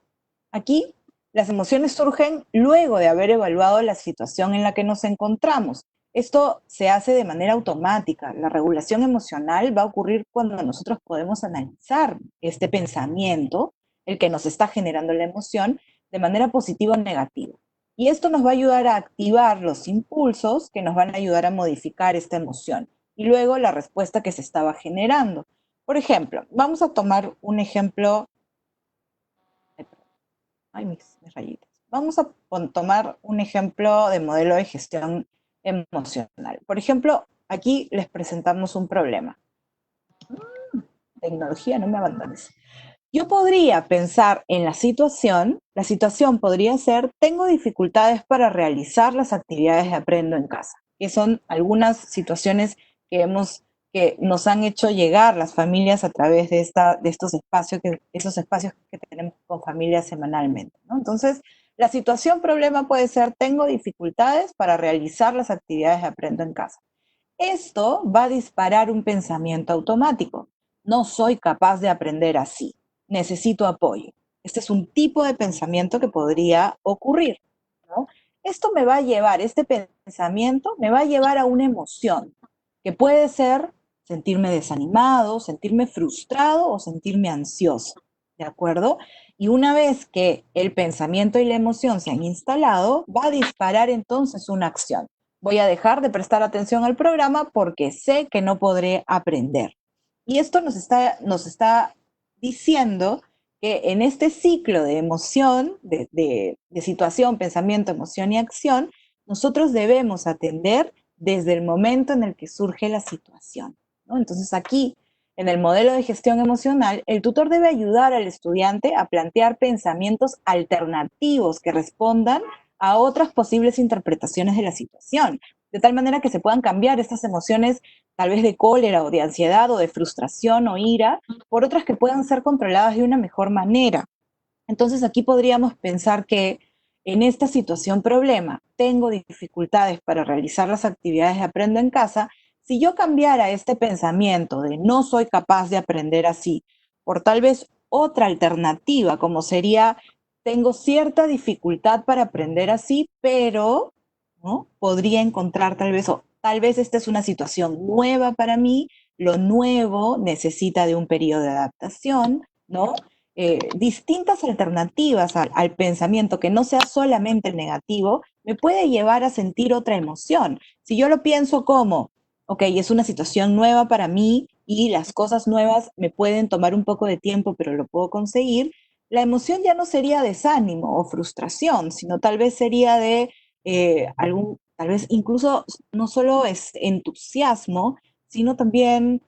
Aquí, las emociones surgen luego de haber evaluado la situación en la que nos encontramos. Esto se hace de manera automática. La regulación emocional va a ocurrir cuando nosotros podemos analizar este pensamiento, el que nos está generando la emoción, de manera positiva o negativa. Y esto nos va a ayudar a activar los impulsos que nos van a ayudar a modificar esta emoción y luego la respuesta que se estaba generando. Por ejemplo, vamos a tomar un ejemplo. Ay, mis rayitas. Vamos a tomar un ejemplo de modelo de gestión emocional. Por ejemplo, aquí les presentamos un problema. Tecnología, no me abandones. Yo podría pensar en la situación podría ser, tengo dificultades para realizar las actividades de aprendo en casa, que son algunas situaciones que nos han hecho llegar las familias a través de esos espacios que tenemos con familias semanalmente, ¿no? Entonces, la situación problema puede ser, tengo dificultades para realizar las actividades de aprendo en casa. Esto va a disparar un pensamiento automático. No soy capaz de aprender así. Necesito apoyo. Este es un tipo de pensamiento que podría ocurrir, ¿no? Esto me va a llevar, este pensamiento me va a llevar a una emoción, que puede ser sentirme desanimado, sentirme frustrado o sentirme ansioso, ¿de acuerdo? Y una vez que el pensamiento y la emoción se han instalado, va a disparar entonces una acción. Voy a dejar de prestar atención al programa porque sé que no podré aprender. Y esto nos está diciendo que en este ciclo de emoción, de situación, pensamiento, emoción y acción, nosotros debemos atender desde el momento en el que surge la situación, ¿no? Entonces aquí, en el modelo de gestión emocional, el tutor debe ayudar al estudiante a plantear pensamientos alternativos que respondan a otras posibles interpretaciones de la situación, de tal manera que se puedan cambiar estas emociones tal vez de cólera o de ansiedad o de frustración o ira por otras que puedan ser controladas de una mejor manera. Entonces aquí podríamos pensar que en esta situación problema tengo dificultades para realizar las actividades de aprendo en casa. Si yo cambiara este pensamiento de no soy capaz de aprender así por tal vez otra alternativa, como sería tengo cierta dificultad para aprender así, pero ¿no? Podría encontrar tal vez esta es una situación nueva para mí, lo nuevo necesita de un periodo de adaptación, ¿no? Distintas alternativas al pensamiento que no sea solamente el negativo, me puede llevar a sentir otra emoción. Si yo lo pienso como, ok, es una situación nueva para mí y las cosas nuevas me pueden tomar un poco de tiempo, pero lo puedo conseguir, la emoción ya no sería desánimo o frustración, sino tal vez sería de tal vez incluso no solo es entusiasmo, sino también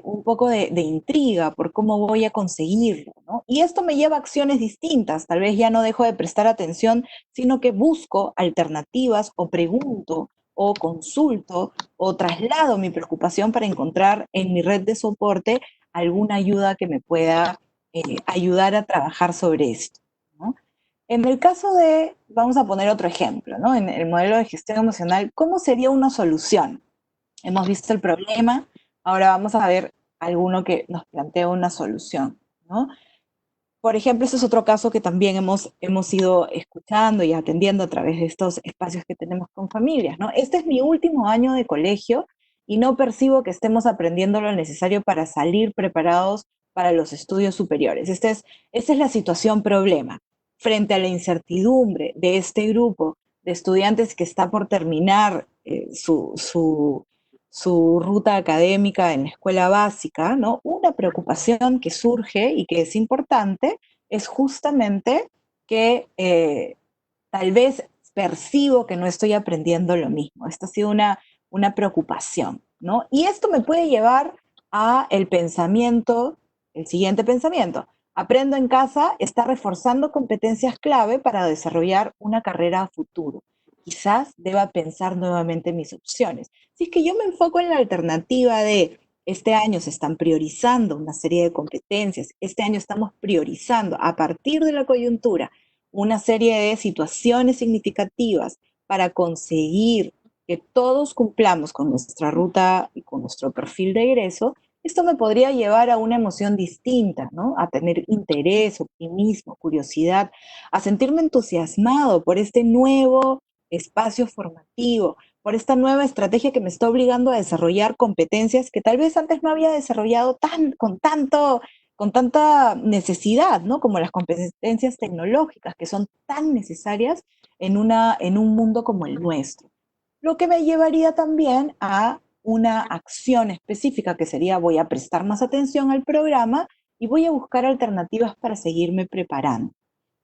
un poco de intriga por cómo voy a conseguirlo, ¿no? Y esto me lleva a acciones distintas. Tal vez ya no dejo de prestar atención, sino que busco alternativas o pregunto o consulto o traslado mi preocupación para encontrar en mi red de soporte alguna ayuda que me pueda ayudar a trabajar sobre esto, ¿no? En el caso de, vamos a poner otro ejemplo, ¿no? En el modelo de gestión emocional, ¿cómo sería una solución? Hemos visto el problema, ahora vamos a ver alguno que nos plantea una solución, ¿no? Por ejemplo, ese es otro caso que también hemos ido escuchando y atendiendo a través de estos espacios que tenemos con familias, ¿no? Este es mi último año de colegio y no percibo que estemos aprendiendo lo necesario para salir preparados para los estudios superiores. Esta es la situación problema. Frente a la incertidumbre de este grupo de estudiantes que está por terminar su ruta académica en la escuela básica, ¿no? Una preocupación que surge y que es importante es justamente que tal vez percibo que no estoy aprendiendo lo mismo. Esta ha sido una preocupación, ¿no? Y esto me puede llevar a el pensamiento, el siguiente pensamiento. Aprendo en casa está reforzando competencias clave para desarrollar una carrera a futuro. Quizás deba pensar nuevamente mis opciones. Si es que yo me enfoco en la alternativa de este año se están priorizando una serie de competencias, este año estamos priorizando a partir de la coyuntura una serie de situaciones significativas para conseguir que todos cumplamos con nuestra ruta y con nuestro perfil de egreso, esto me podría llevar a una emoción distinta, ¿no? A tener interés, optimismo, curiosidad, a sentirme entusiasmado por este nuevo espacio formativo, por esta nueva estrategia que me está obligando a desarrollar competencias que tal vez antes no había desarrollado con tanta necesidad, ¿no? Como las competencias tecnológicas, que son tan necesarias en un mundo como el nuestro. Lo que me llevaría también a una acción específica, que sería voy a prestar más atención al programa y voy a buscar alternativas para seguirme preparando.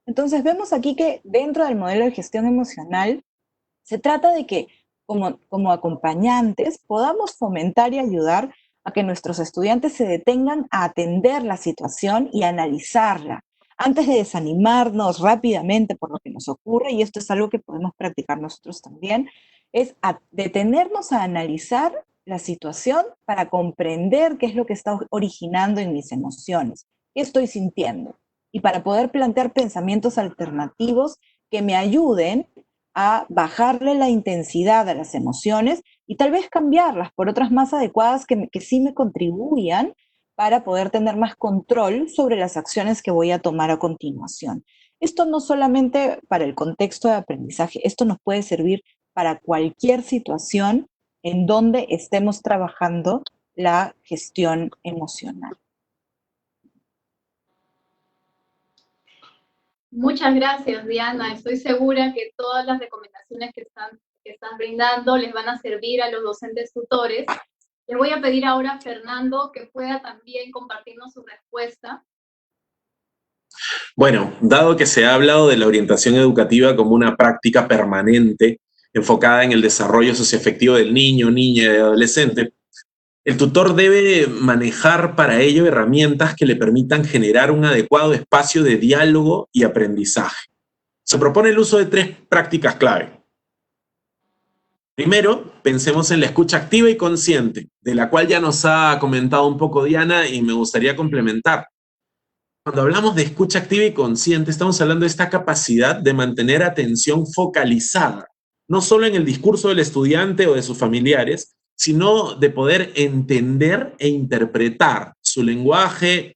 Entonces vemos aquí que dentro del modelo de gestión emocional se trata de que como acompañantes podamos fomentar y ayudar a que nuestros estudiantes se detengan a atender la situación y analizarla antes de desanimarnos rápidamente por lo que nos ocurre, y esto es algo que podemos practicar nosotros también, es detenernos a analizar la situación para comprender qué es lo que está originando en mis emociones, qué estoy sintiendo, y para poder plantear pensamientos alternativos que me ayuden a bajarle la intensidad a las emociones y tal vez cambiarlas por otras más adecuadas que sí me contribuyan para poder tener más control sobre las acciones que voy a tomar a continuación. Esto no solamente para el contexto de aprendizaje, esto nos puede servir para cualquier situación en donde estemos trabajando la gestión emocional. Muchas gracias, Diana. Estoy segura que todas las recomendaciones que están brindando les van a servir a los docentes tutores. Les voy a pedir ahora a Fernando que pueda también compartirnos su respuesta. Bueno, dado que se ha hablado de la orientación educativa como una práctica permanente enfocada en el desarrollo socioafectivo del niño, niña y adolescente, el tutor debe manejar para ello herramientas que le permitan generar un adecuado espacio de diálogo y aprendizaje. Se propone el uso de 3 prácticas clave. Primero, pensemos en la escucha activa y consciente, de la cual ya nos ha comentado un poco Diana y me gustaría complementar. Cuando hablamos de escucha activa y consciente, estamos hablando de esta capacidad de mantener atención focalizada, no solo en el discurso del estudiante o de sus familiares, sino de poder entender e interpretar su lenguaje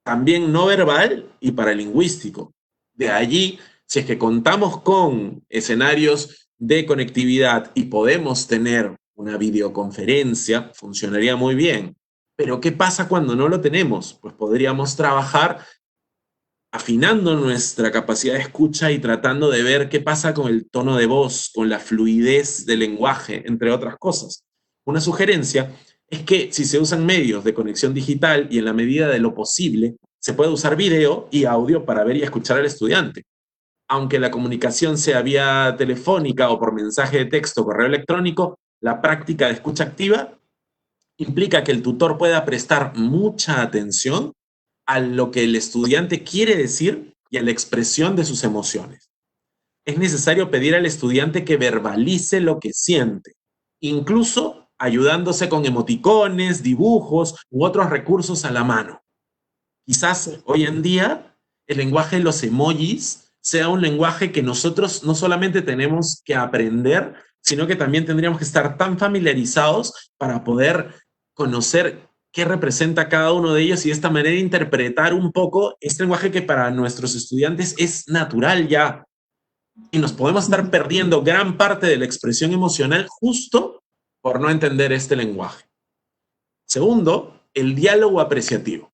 también no verbal y paralingüístico. De allí, si es que contamos con escenarios de conectividad y podemos tener una videoconferencia, funcionaría muy bien. Pero ¿qué pasa cuando no lo tenemos? Pues podríamos trabajar afinando nuestra capacidad de escucha y tratando de ver qué pasa con el tono de voz, con la fluidez del lenguaje, entre otras cosas. Una sugerencia es que si se usan medios de conexión digital y en la medida de lo posible, se puede usar video y audio para ver y escuchar al estudiante. Aunque la comunicación sea vía telefónica o por mensaje de texto o correo electrónico, la práctica de escucha activa implica que el tutor pueda prestar mucha atención a lo que el estudiante quiere decir y a la expresión de sus emociones. Es necesario pedir al estudiante que verbalice lo que siente, incluso ayudándose con emoticones, dibujos u otros recursos a la mano. Quizás hoy en día el lenguaje de los emojis sea un lenguaje que nosotros no solamente tenemos que aprender, sino que también tendríamos que estar tan familiarizados para poder conocer qué representa cada uno de ellos y de esta manera interpretar un poco este lenguaje que para nuestros estudiantes es natural ya. Y nos podemos estar perdiendo gran parte de la expresión emocional justo por no entender este lenguaje. Segundo, el diálogo apreciativo.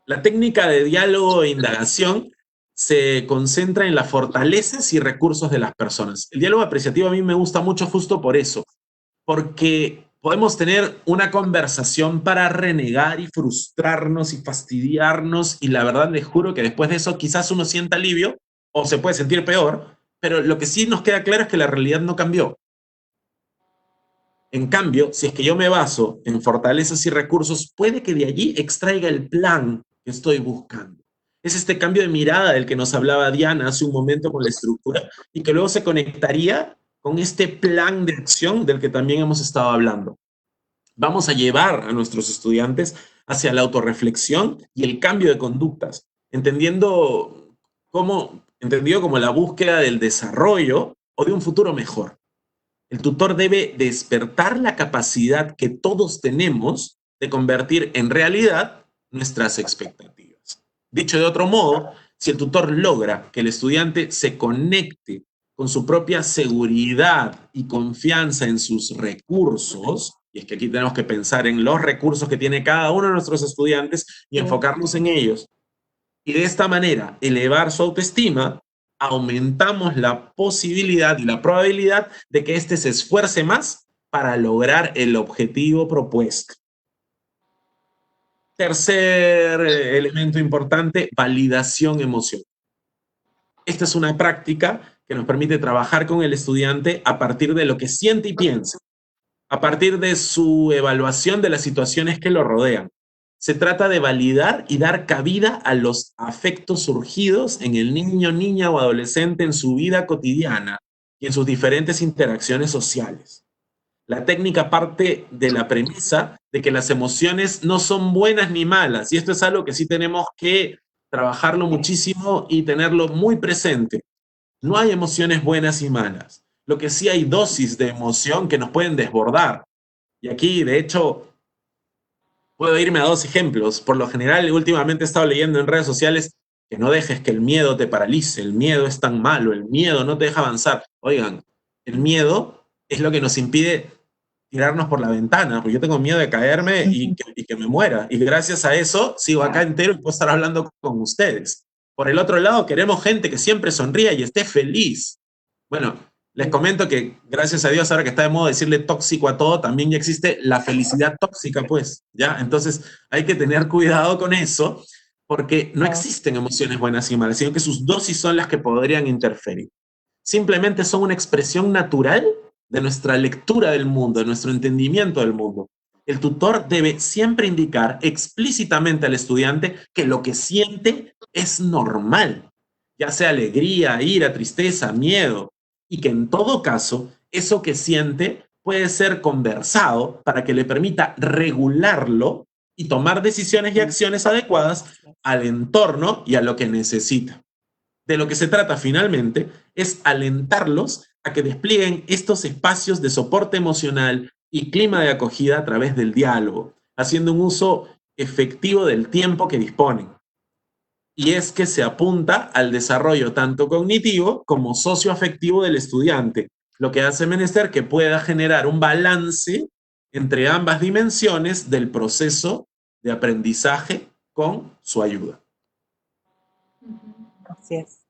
La técnica de diálogo e indagación se concentra en las fortalezas y recursos de las personas. El diálogo apreciativo a mí me gusta mucho justo por eso, porque podemos tener una conversación para renegar y frustrarnos y fastidiarnos y la verdad les juro que después de eso quizás uno sienta alivio o se puede sentir peor, pero lo que sí nos queda claro es que la realidad no cambió. En cambio, si es que yo me baso en fortalezas y recursos, puede que de allí extraiga el plan que estoy buscando. Es este cambio de mirada del que nos hablaba Diana hace un momento con la estructura y que luego se conectaría con este plan de acción del que también hemos estado hablando. Vamos a llevar a nuestros estudiantes hacia la autorreflexión y el cambio de conductas, entendido como la búsqueda del desarrollo o de un futuro mejor. El tutor debe despertar la capacidad que todos tenemos de convertir en realidad nuestras expectativas. Dicho de otro modo, si el tutor logra que el estudiante se conecte con su propia seguridad y confianza en sus recursos, y es que aquí tenemos que pensar en los recursos que tiene cada uno de nuestros estudiantes y enfocarnos en ellos, y de esta manera elevar su autoestima, aumentamos la posibilidad y la probabilidad de que éste se esfuerce más para lograr el objetivo propuesto. Tercer elemento importante, validación emocional. Esta es una práctica que nos permite trabajar con el estudiante a partir de lo que siente y piensa, a partir de su evaluación de las situaciones que lo rodean. Se trata de validar y dar cabida a los afectos surgidos en el niño, niña o adolescente en su vida cotidiana y en sus diferentes interacciones sociales. La técnica parte de la premisa de que las emociones no son buenas ni malas, y esto es algo que sí tenemos que trabajarlo muchísimo y tenerlo muy presente. No hay emociones buenas y malas. Lo que sí hay dosis de emoción que nos pueden desbordar. Y aquí, de hecho, puedo irme a dos ejemplos. Por lo general, últimamente he estado leyendo en redes sociales que no dejes que el miedo te paralice. El miedo es tan malo, el miedo no te deja avanzar. Oigan, el miedo es lo que nos impide tirarnos por la ventana, porque yo tengo miedo de caerme y que me muera. Y gracias a eso sigo acá entero y puedo estar hablando con ustedes. Por el otro lado, queremos gente que siempre sonría y esté feliz. Bueno, les comento que gracias a Dios, ahora que está de moda decirle tóxico a todo, también ya existe la felicidad tóxica, pues, ¿ya? Entonces hay que tener cuidado con eso, porque no existen emociones buenas y malas, sino que sus dosis son las que podrían interferir. Simplemente son una expresión natural de nuestra lectura del mundo, de nuestro entendimiento del mundo. El tutor debe siempre indicar explícitamente al estudiante que lo que siente es normal, ya sea alegría, ira, tristeza, miedo, y que en todo caso eso que siente puede ser conversado para que le permita regularlo y tomar decisiones y acciones adecuadas al entorno y a lo que necesita. De lo que se trata finalmente es alentarlos a que desplieguen estos espacios de soporte emocional y clima de acogida a través del diálogo, haciendo un uso efectivo del tiempo que disponen. Y es que se apunta al desarrollo tanto cognitivo como socioafectivo del estudiante, lo que hace menester que pueda generar un balance entre ambas dimensiones del proceso de aprendizaje con su ayuda. Así es.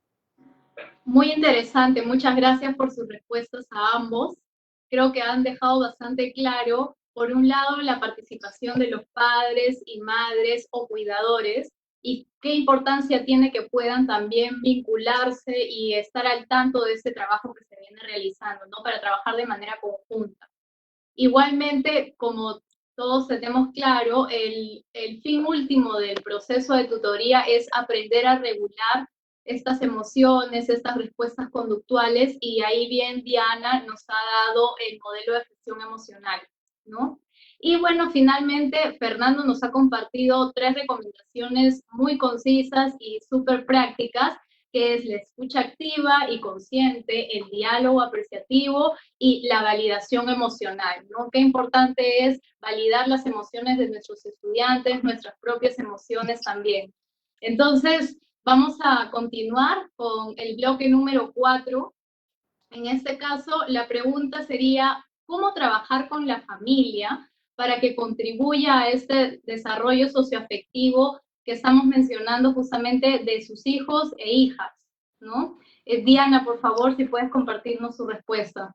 Muy interesante, muchas gracias por sus respuestas a ambos. Creo que han dejado bastante claro, por un lado, la participación de los padres y madres o cuidadores y qué importancia tiene que puedan también vincularse y estar al tanto de ese trabajo que se viene realizando, ¿no? Para trabajar de manera conjunta. Igualmente, como todos tenemos claro, el fin último del proceso de tutoría es aprender a regular estas emociones, estas respuestas conductuales, y ahí bien Diana nos ha dado el modelo de gestión emocional, ¿no? Y bueno, finalmente Fernando nos ha compartido 3 recomendaciones muy concisas y súper prácticas, que es la escucha activa y consciente, el diálogo apreciativo y la validación emocional, ¿no? Qué importante es validar las emociones de nuestros estudiantes, nuestras propias emociones también. Entonces, vamos a continuar con el bloque número 4. En este caso, la pregunta sería, ¿cómo trabajar con la familia para que contribuya a este desarrollo socioafectivo que estamos mencionando justamente de sus hijos e hijas, ¿no? Diana, por favor, si puedes compartirnos su respuesta.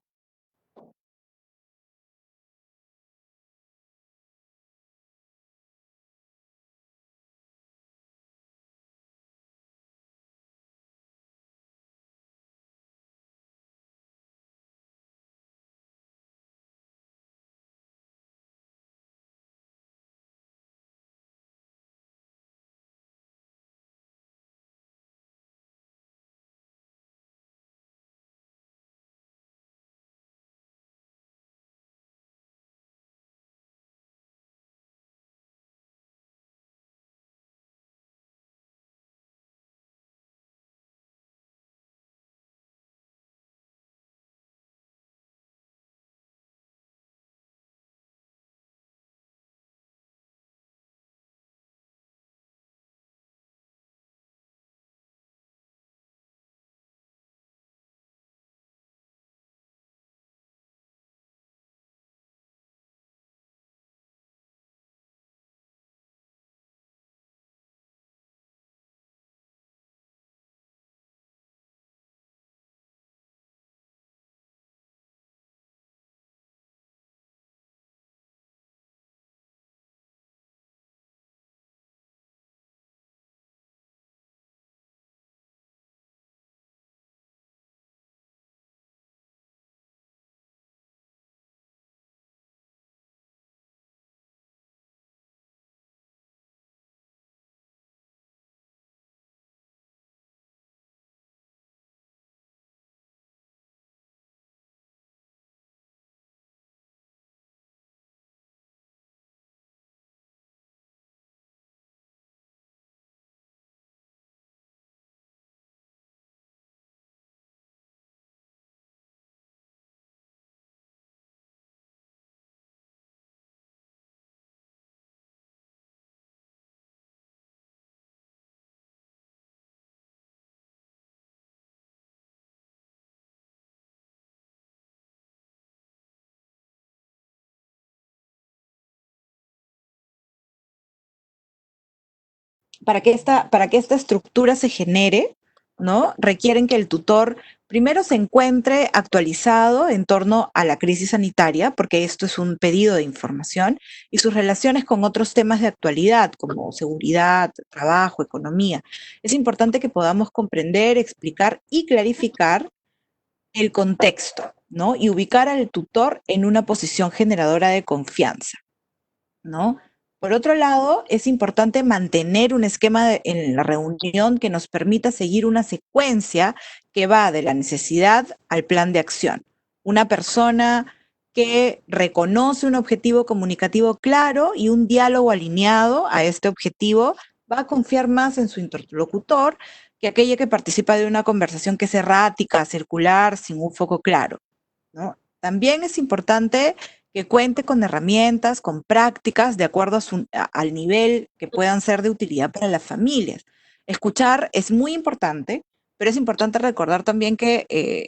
Para que esta estructura se genere, ¿no? Requieren que el tutor primero se encuentre actualizado en torno a la crisis sanitaria, porque esto es un pedido de información, y sus relaciones con otros temas de actualidad, como seguridad, trabajo, economía. Es importante que podamos comprender, explicar y clarificar el contexto, ¿no? Y ubicar al tutor en una posición generadora de confianza, ¿no? Por otro lado, es importante mantener un en la reunión que nos permita seguir una secuencia que va de la necesidad al plan de acción. Una persona que reconoce un objetivo comunicativo claro y un diálogo alineado a este objetivo va a confiar más en su interlocutor que aquella que participa de una conversación que es errática, circular, sin un foco claro, ¿no? También es importante que cuente con herramientas, con prácticas de acuerdo al nivel que puedan ser de utilidad para las familias. Escuchar es muy importante, pero es importante recordar también que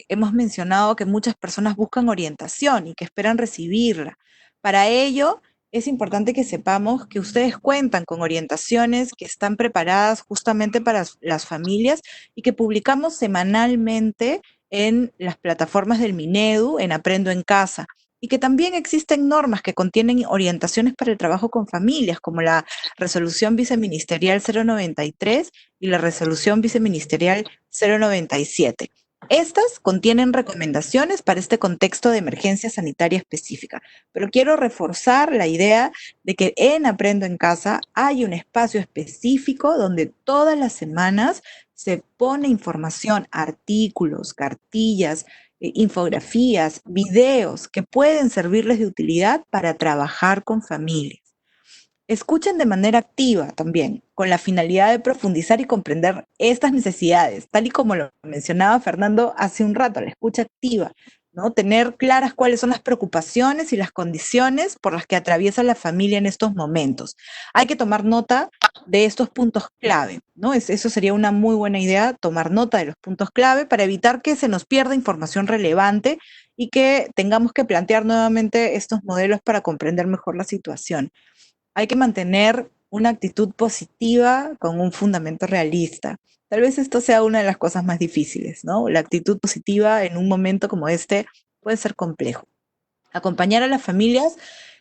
hemos mencionado que muchas personas buscan orientación y que esperan recibirla. Para ello, es importante que sepamos que ustedes cuentan con orientaciones que están preparadas justamente para las familias y que publicamos semanalmente en las plataformas del Minedu, en Aprendo en Casa, y que también existen normas que contienen orientaciones para el trabajo con familias, como la Resolución Viceministerial 093 y la Resolución Viceministerial 097. Estas contienen recomendaciones para este contexto de emergencia sanitaria específica, pero quiero reforzar la idea de que en Aprendo en Casa hay un espacio específico donde todas las semanas se pone información, artículos, cartillas, infografías, videos que pueden servirles de utilidad para trabajar con familias. Escuchen de manera activa también, con la finalidad de profundizar y comprender estas necesidades, tal y como lo mencionaba Fernando hace un rato, la escucha activa, ¿no? Tener claras cuáles son las preocupaciones y las condiciones por las que atraviesa la familia en estos momentos. Hay que tomar nota de estos puntos clave, ¿no? Eso sería una muy buena idea, tomar nota de los puntos clave para evitar que se nos pierda información relevante y que tengamos que plantear nuevamente estos modelos para comprender mejor la situación. Hay que mantener una actitud positiva con un fundamento realista. Tal vez esto sea una de las cosas más difíciles, ¿no? La actitud positiva en un momento como este puede ser complejo. Acompañar a las familias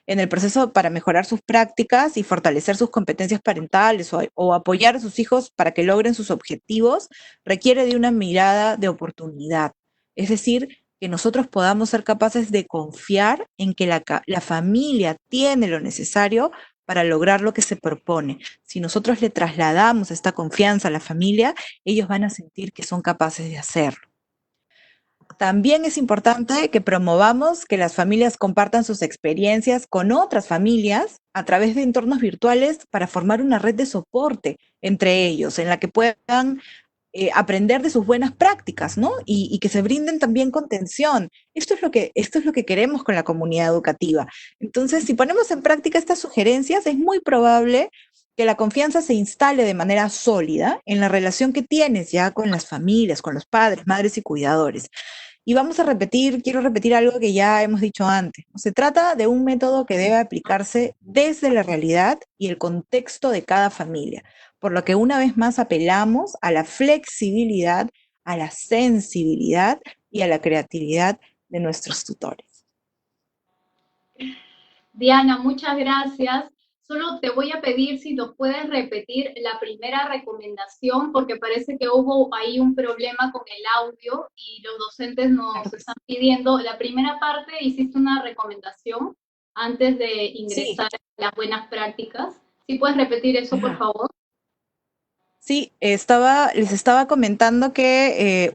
en el proceso para mejorar sus prácticas y fortalecer sus competencias parentales o apoyar a sus hijos para que logren sus objetivos requiere de una mirada de oportunidad. Es decir, que nosotros podamos ser capaces de confiar en que la familia tiene lo necesario para lograr lo que se propone. Si nosotros le trasladamos esta confianza a la familia, ellos van a sentir que son capaces de hacerlo. También es importante que promovamos que las familias compartan sus experiencias con otras familias a través de entornos virtuales para formar una red de soporte entre ellos, en la que puedan aprender de sus buenas prácticas, ¿no? Y que se brinden también contención. Esto es lo que queremos con la comunidad educativa. Entonces, si ponemos en práctica estas sugerencias, es muy probable que la confianza se instale de manera sólida en la relación que tienes ya con las familias, con los padres, madres y cuidadores. Y quiero repetir algo que ya hemos dicho antes. Se trata de un método que debe aplicarse desde la realidad y el contexto de cada familia, por lo que una vez más apelamos a la flexibilidad, a la sensibilidad y a la creatividad de nuestros tutores. Diana, muchas gracias. Solo te voy a pedir si nos puedes repetir la primera recomendación, porque parece que hubo ahí un problema con el audio y los docentes nos están pidiendo. La primera parte, hiciste una recomendación antes de ingresar a las buenas prácticas. ¿Sí puedes repetir eso, por favor? Sí, les estaba comentando que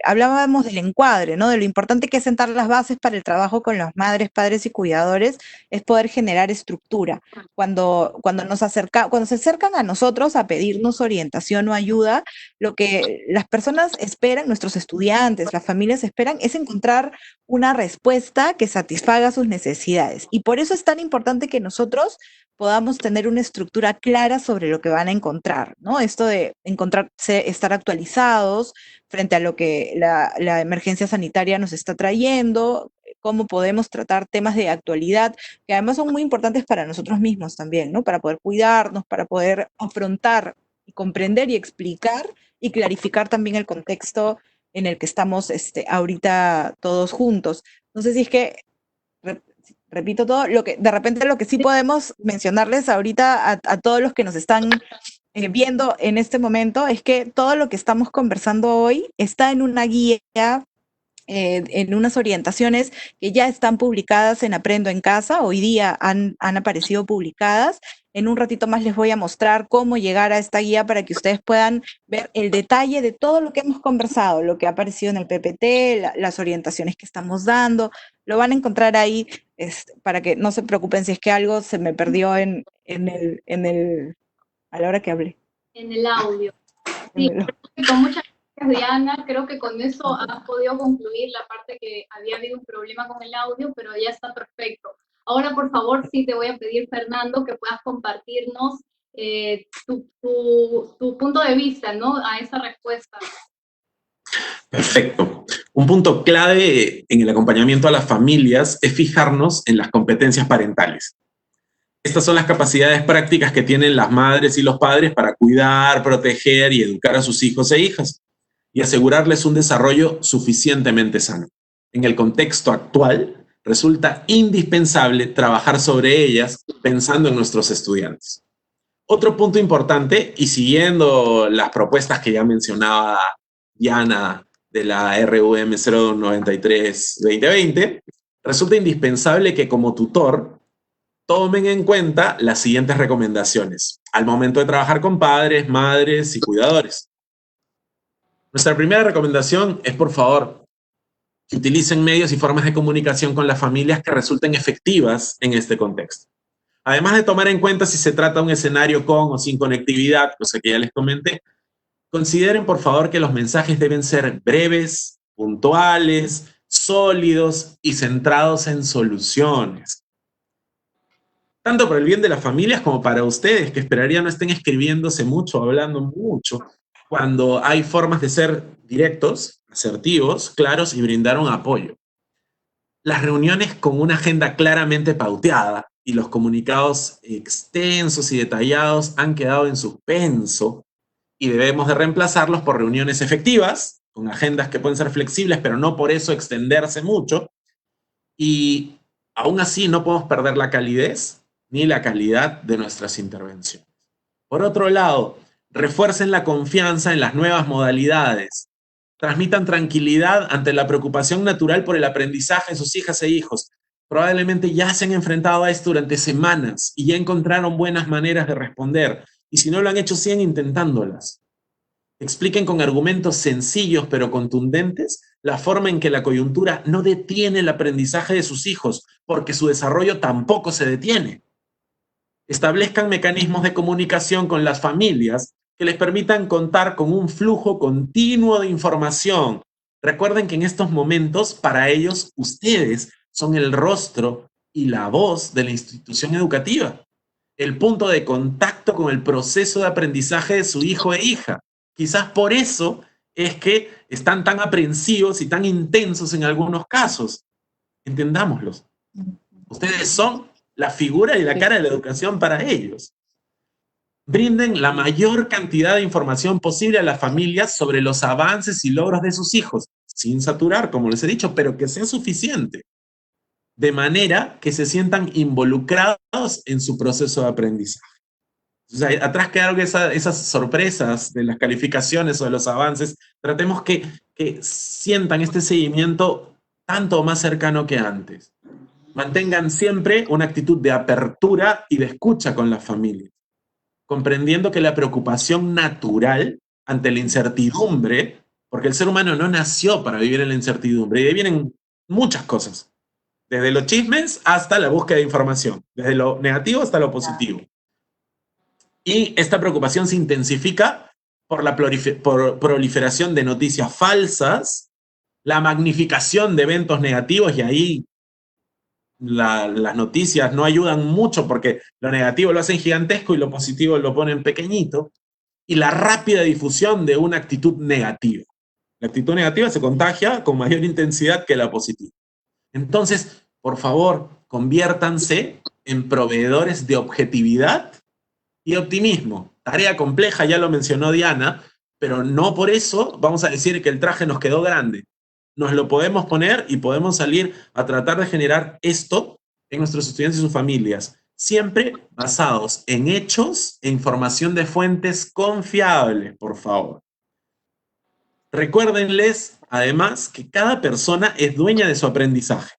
hablábamos del encuadre, ¿no? De lo importante que es sentar las bases para el trabajo con las madres, padres y cuidadores, es poder generar estructura. Cuando se acercan a nosotros a pedirnos orientación o ayuda, lo que las personas esperan, nuestros estudiantes, las familias esperan, es encontrar una respuesta que satisfaga sus necesidades. Y por eso es tan importante que nosotros podamos tener una estructura clara sobre lo que van a encontrar, ¿no? Esto de estar actualizados frente a lo que la emergencia sanitaria nos está trayendo, cómo podemos tratar temas de actualidad, que además son muy importantes para nosotros mismos también, ¿no? Para poder cuidarnos, para poder afrontar y comprender y explicar y clarificar también el contexto en el que estamos ahorita todos juntos. No sé si es que repito todo, de repente lo que sí podemos mencionarles ahorita a todos los que nos están viendo en este momento es que todo lo que estamos conversando hoy está en una guía, en unas orientaciones que ya están publicadas en Aprendo en Casa, hoy día han aparecido publicadas. En un ratito más les voy a mostrar cómo llegar a esta guía para que ustedes puedan ver el detalle de todo lo que hemos conversado, lo que ha aparecido en el PPT, las orientaciones que estamos dando, lo van a encontrar ahí para que no se preocupen si es que algo se me perdió a la hora que hablé. En el audio. Sí, con muchas gracias, Diana. Creo que con eso has podido concluir la parte que había habido un problema con el audio, pero ya está perfecto. Ahora, por favor, sí te voy a pedir, Fernando, que puedas compartirnos tu punto de vista, ¿no? A esa respuesta. Perfecto. Un punto clave en el acompañamiento a las familias es fijarnos en las competencias parentales. Estas son las capacidades prácticas que tienen las madres y los padres para cuidar, proteger y educar a sus hijos e hijas y asegurarles un desarrollo suficientemente sano. En el contexto actual, resulta indispensable trabajar sobre ellas pensando en nuestros estudiantes. Otro punto importante, y siguiendo las propuestas que ya mencionaba Diana de la RUM 093-2020, resulta indispensable que como tutor tomen en cuenta las siguientes recomendaciones al momento de trabajar con padres, madres y cuidadores. Nuestra primera recomendación es, por favor, que utilicen medios y formas de comunicación con las familias que resulten efectivas en este contexto. Además de tomar en cuenta si se trata de un escenario con o sin conectividad, cosa que ya les comenté, consideren, por favor, que los mensajes deben ser breves, puntuales, sólidos y centrados en soluciones. Tanto por el bien de las familias como para ustedes, que esperaría no estén escribiéndose mucho, hablando mucho, cuando hay formas de ser directos, asertivos, claros y brindar un apoyo. Las reuniones con una agenda claramente pauteada y los comunicados extensos y detallados han quedado en suspenso y debemos de reemplazarlos por reuniones efectivas, con agendas que pueden ser flexibles, pero no por eso extenderse mucho. Y aún así no podemos perder la calidez ni la calidad de nuestras intervenciones. Por otro lado, refuercen la confianza en las nuevas modalidades. Transmitan tranquilidad ante la preocupación natural por el aprendizaje de sus hijas e hijos. Probablemente ya se han enfrentado a esto durante semanas y ya encontraron buenas maneras de responder. Y si no lo han hecho, sigan intentándolas. Expliquen con argumentos sencillos pero contundentes la forma en que la coyuntura no detiene el aprendizaje de sus hijos, porque su desarrollo tampoco se detiene. Establezcan mecanismos de comunicación con las familias que les permitan contar con un flujo continuo de información. Recuerden que en estos momentos, para ellos, ustedes son el rostro y la voz de la institución educativa, el punto de contacto con el proceso de aprendizaje de su hijo e hija. Quizás por eso es que están tan aprensivos y tan intensos en algunos casos. Entendámoslos. Ustedes son la figura y la cara de la educación para ellos. Brinden la mayor cantidad de información posible a las familias sobre los avances y logros de sus hijos, sin saturar, como les he dicho, pero que sea suficiente, de manera que se sientan involucrados en su proceso de aprendizaje. O sea, atrás quedaron esas sorpresas de las calificaciones o de los avances. Tratemos que sientan este seguimiento tanto más cercano que antes. Mantengan siempre una actitud de apertura y de escucha con las familias, comprendiendo que la preocupación natural ante la incertidumbre, porque el ser humano no nació para vivir en la incertidumbre, y de ahí vienen muchas cosas, desde los chismes hasta la búsqueda de información, desde lo negativo hasta lo positivo. Y esta preocupación se intensifica por la proliferación de noticias falsas, la magnificación de eventos negativos, y ahí las noticias no ayudan mucho porque lo negativo lo hacen gigantesco y lo positivo lo ponen pequeñito, y la rápida difusión de una actitud negativa. La actitud negativa se contagia con mayor intensidad que la positiva. Entonces, por favor, conviértanse en proveedores de objetividad y optimismo. Tarea compleja, ya lo mencionó Diana, pero no por eso vamos a decir que el traje nos quedó grande. Nos lo podemos poner y podemos salir a tratar de generar esto en nuestros estudiantes y sus familias, siempre basados en hechos e información de fuentes confiables, por favor. Recuérdenles, además, que cada persona es dueña de su aprendizaje,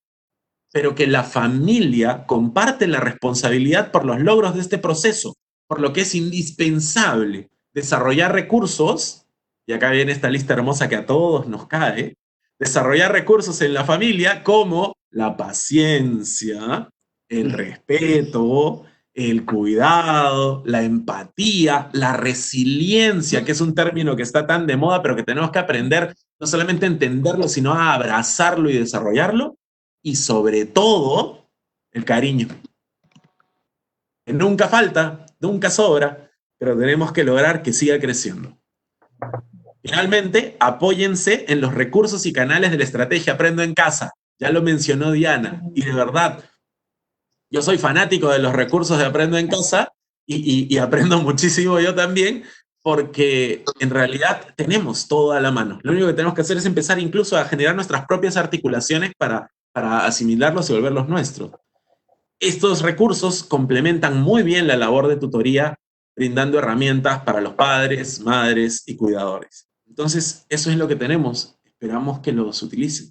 pero que la familia comparte la responsabilidad por los logros de este proceso, por lo que es indispensable desarrollar recursos, y acá viene esta lista hermosa que a todos nos cae, desarrollar recursos en la familia como la paciencia, el respeto, el cuidado, la empatía, la resiliencia, que es un término que está tan de moda, pero que tenemos que aprender no solamente a entenderlo, sino a abrazarlo y desarrollarlo, y sobre todo, el cariño. Que nunca falta, nunca sobra, pero tenemos que lograr que siga creciendo. Finalmente, apóyense en los recursos y canales de la estrategia Aprendo en Casa. Ya lo mencionó Diana, y de verdad, yo soy fanático de los recursos de Aprendo en Casa y aprendo muchísimo yo también, porque en realidad tenemos todo a la mano. Lo único que tenemos que hacer es empezar incluso a generar nuestras propias articulaciones para asimilarlos y volverlos nuestros. Estos recursos complementan muy bien la labor de tutoría, brindando herramientas para los padres, madres y cuidadores. Entonces, eso es lo que tenemos. esperamos que los utilicen.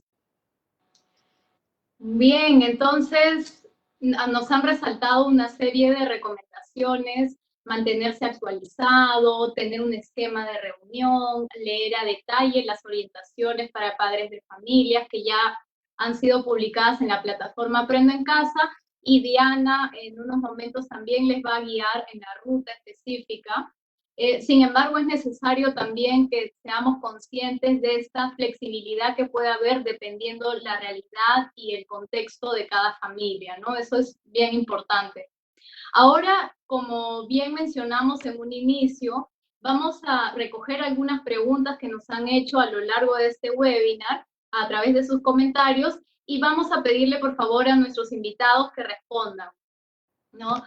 Bien, entonces nos han resaltado una serie de recomendaciones: mantenerse actualizado, tener un esquema de reunión, leer a detalle las orientaciones para padres de familias que ya han sido publicadas en la plataforma Aprendo en Casa, y Diana en unos momentos también les va a guiar en la ruta específica. Sin embargo, es necesario también que seamos conscientes de esta flexibilidad que puede haber dependiendo la realidad y el contexto de cada familia, ¿no? Eso es bien importante. Ahora, como bien mencionamos en un inicio, vamos a recoger algunas preguntas que nos han hecho a lo largo de este webinar a través de sus comentarios, y vamos a pedirle por favor a nuestros invitados que respondan, ¿no?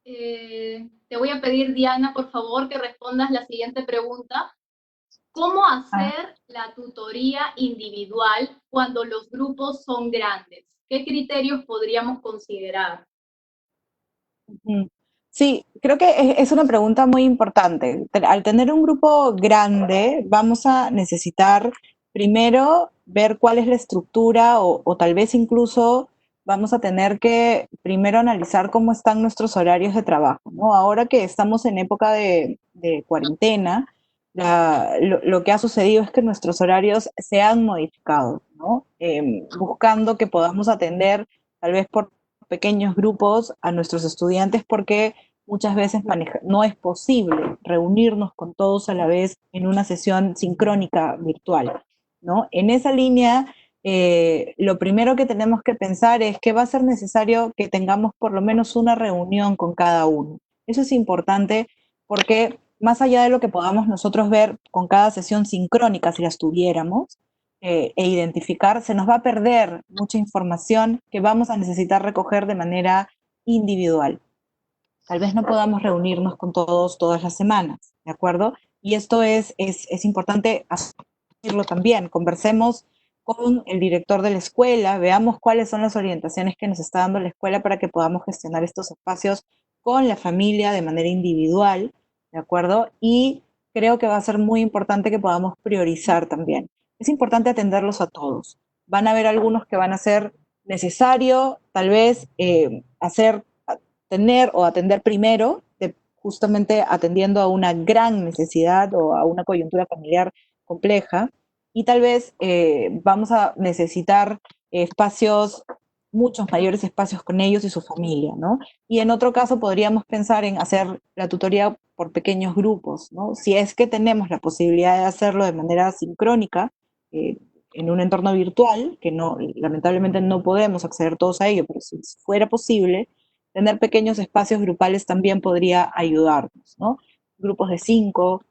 Te voy a pedir, Diana, por favor, que respondas la siguiente pregunta. ¿Cómo hacer la tutoría individual cuando los grupos son grandes? ¿Qué criterios podríamos considerar? Sí, creo que es una pregunta muy importante. Al tener un grupo grande, vamos a necesitar primero ver cuál es la estructura o tal vez incluso vamos a tener que primero analizar cómo están nuestros horarios de trabajo, ¿no? Ahora que estamos en época de cuarentena, lo que ha sucedido es que nuestros horarios se han modificado, ¿no? Buscando que podamos atender tal vez por pequeños grupos a nuestros estudiantes, porque muchas veces no es posible reunirnos con todos a la vez en una sesión sincrónica virtual, ¿no? En esa línea, lo primero que tenemos que pensar es que va a ser necesario que tengamos por lo menos una reunión con cada uno. Eso es importante porque más allá de lo que podamos nosotros ver con cada sesión sincrónica, si las tuviéramos, e identificar, se nos va a perder mucha información que vamos a necesitar recoger de manera individual. Tal vez no podamos reunirnos con todos todas las semanas, ¿de acuerdo? Y esto es importante decirlo también. Conversemos con el director de la escuela, veamos cuáles son las orientaciones que nos está dando la escuela para que podamos gestionar estos espacios con la familia de manera individual, ¿de acuerdo? Y creo que va a ser muy importante que podamos priorizar también. Es importante atenderlos a todos. Van a haber algunos que van a ser necesario, tal vez, tener o atender primero, justamente atendiendo a una gran necesidad o a una coyuntura familiar compleja, y tal vez vamos a necesitar espacios, muchos mayores espacios con ellos y su familia, ¿no? Y en otro caso podríamos pensar en hacer la tutoría por pequeños grupos, ¿no? Si es que tenemos la posibilidad de hacerlo de manera sincrónica, en un entorno virtual, que no, lamentablemente no podemos acceder todos a ello, pero si fuera posible, tener pequeños espacios grupales también podría ayudarnos, ¿no? Grupos de 5,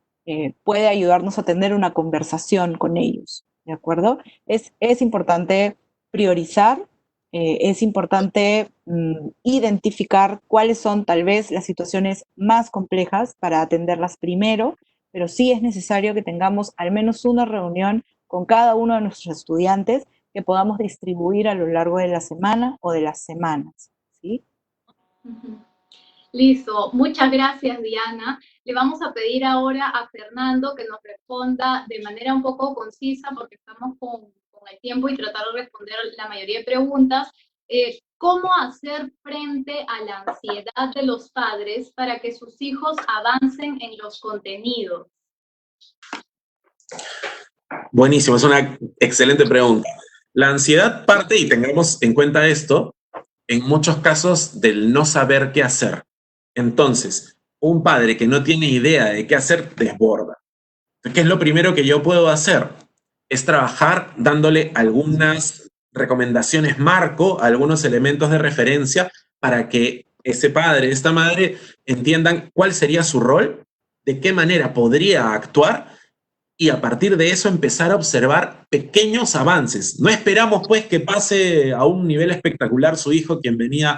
puede ayudarnos a tener una conversación con ellos, ¿de acuerdo? Es importante priorizar, es importante identificar cuáles son tal vez las situaciones más complejas para atenderlas primero, pero sí es necesario que tengamos al menos una reunión con cada uno de nuestros estudiantes que podamos distribuir a lo largo de la semana o de las semanas, ¿sí? Listo, muchas gracias, Diana. Le vamos a pedir ahora a Fernando que nos responda de manera un poco concisa, porque estamos con el tiempo, y tratar de responder la mayoría de preguntas. ¿Cómo hacer frente a la ansiedad de los padres para que sus hijos avancen en los contenidos? Buenísimo, es una excelente pregunta. La ansiedad parte, y tengamos en cuenta esto, en muchos casos del no saber qué hacer. Entonces, un padre que no tiene idea de qué hacer desborda. ¿Qué es lo primero que yo puedo hacer? Es trabajar dándole algunas recomendaciones marco, algunos elementos de referencia para que ese padre, esta madre, entiendan cuál sería su rol, de qué manera podría actuar, y a partir de eso empezar a observar pequeños avances. No esperamos pues que pase a un nivel espectacular su hijo, quien venía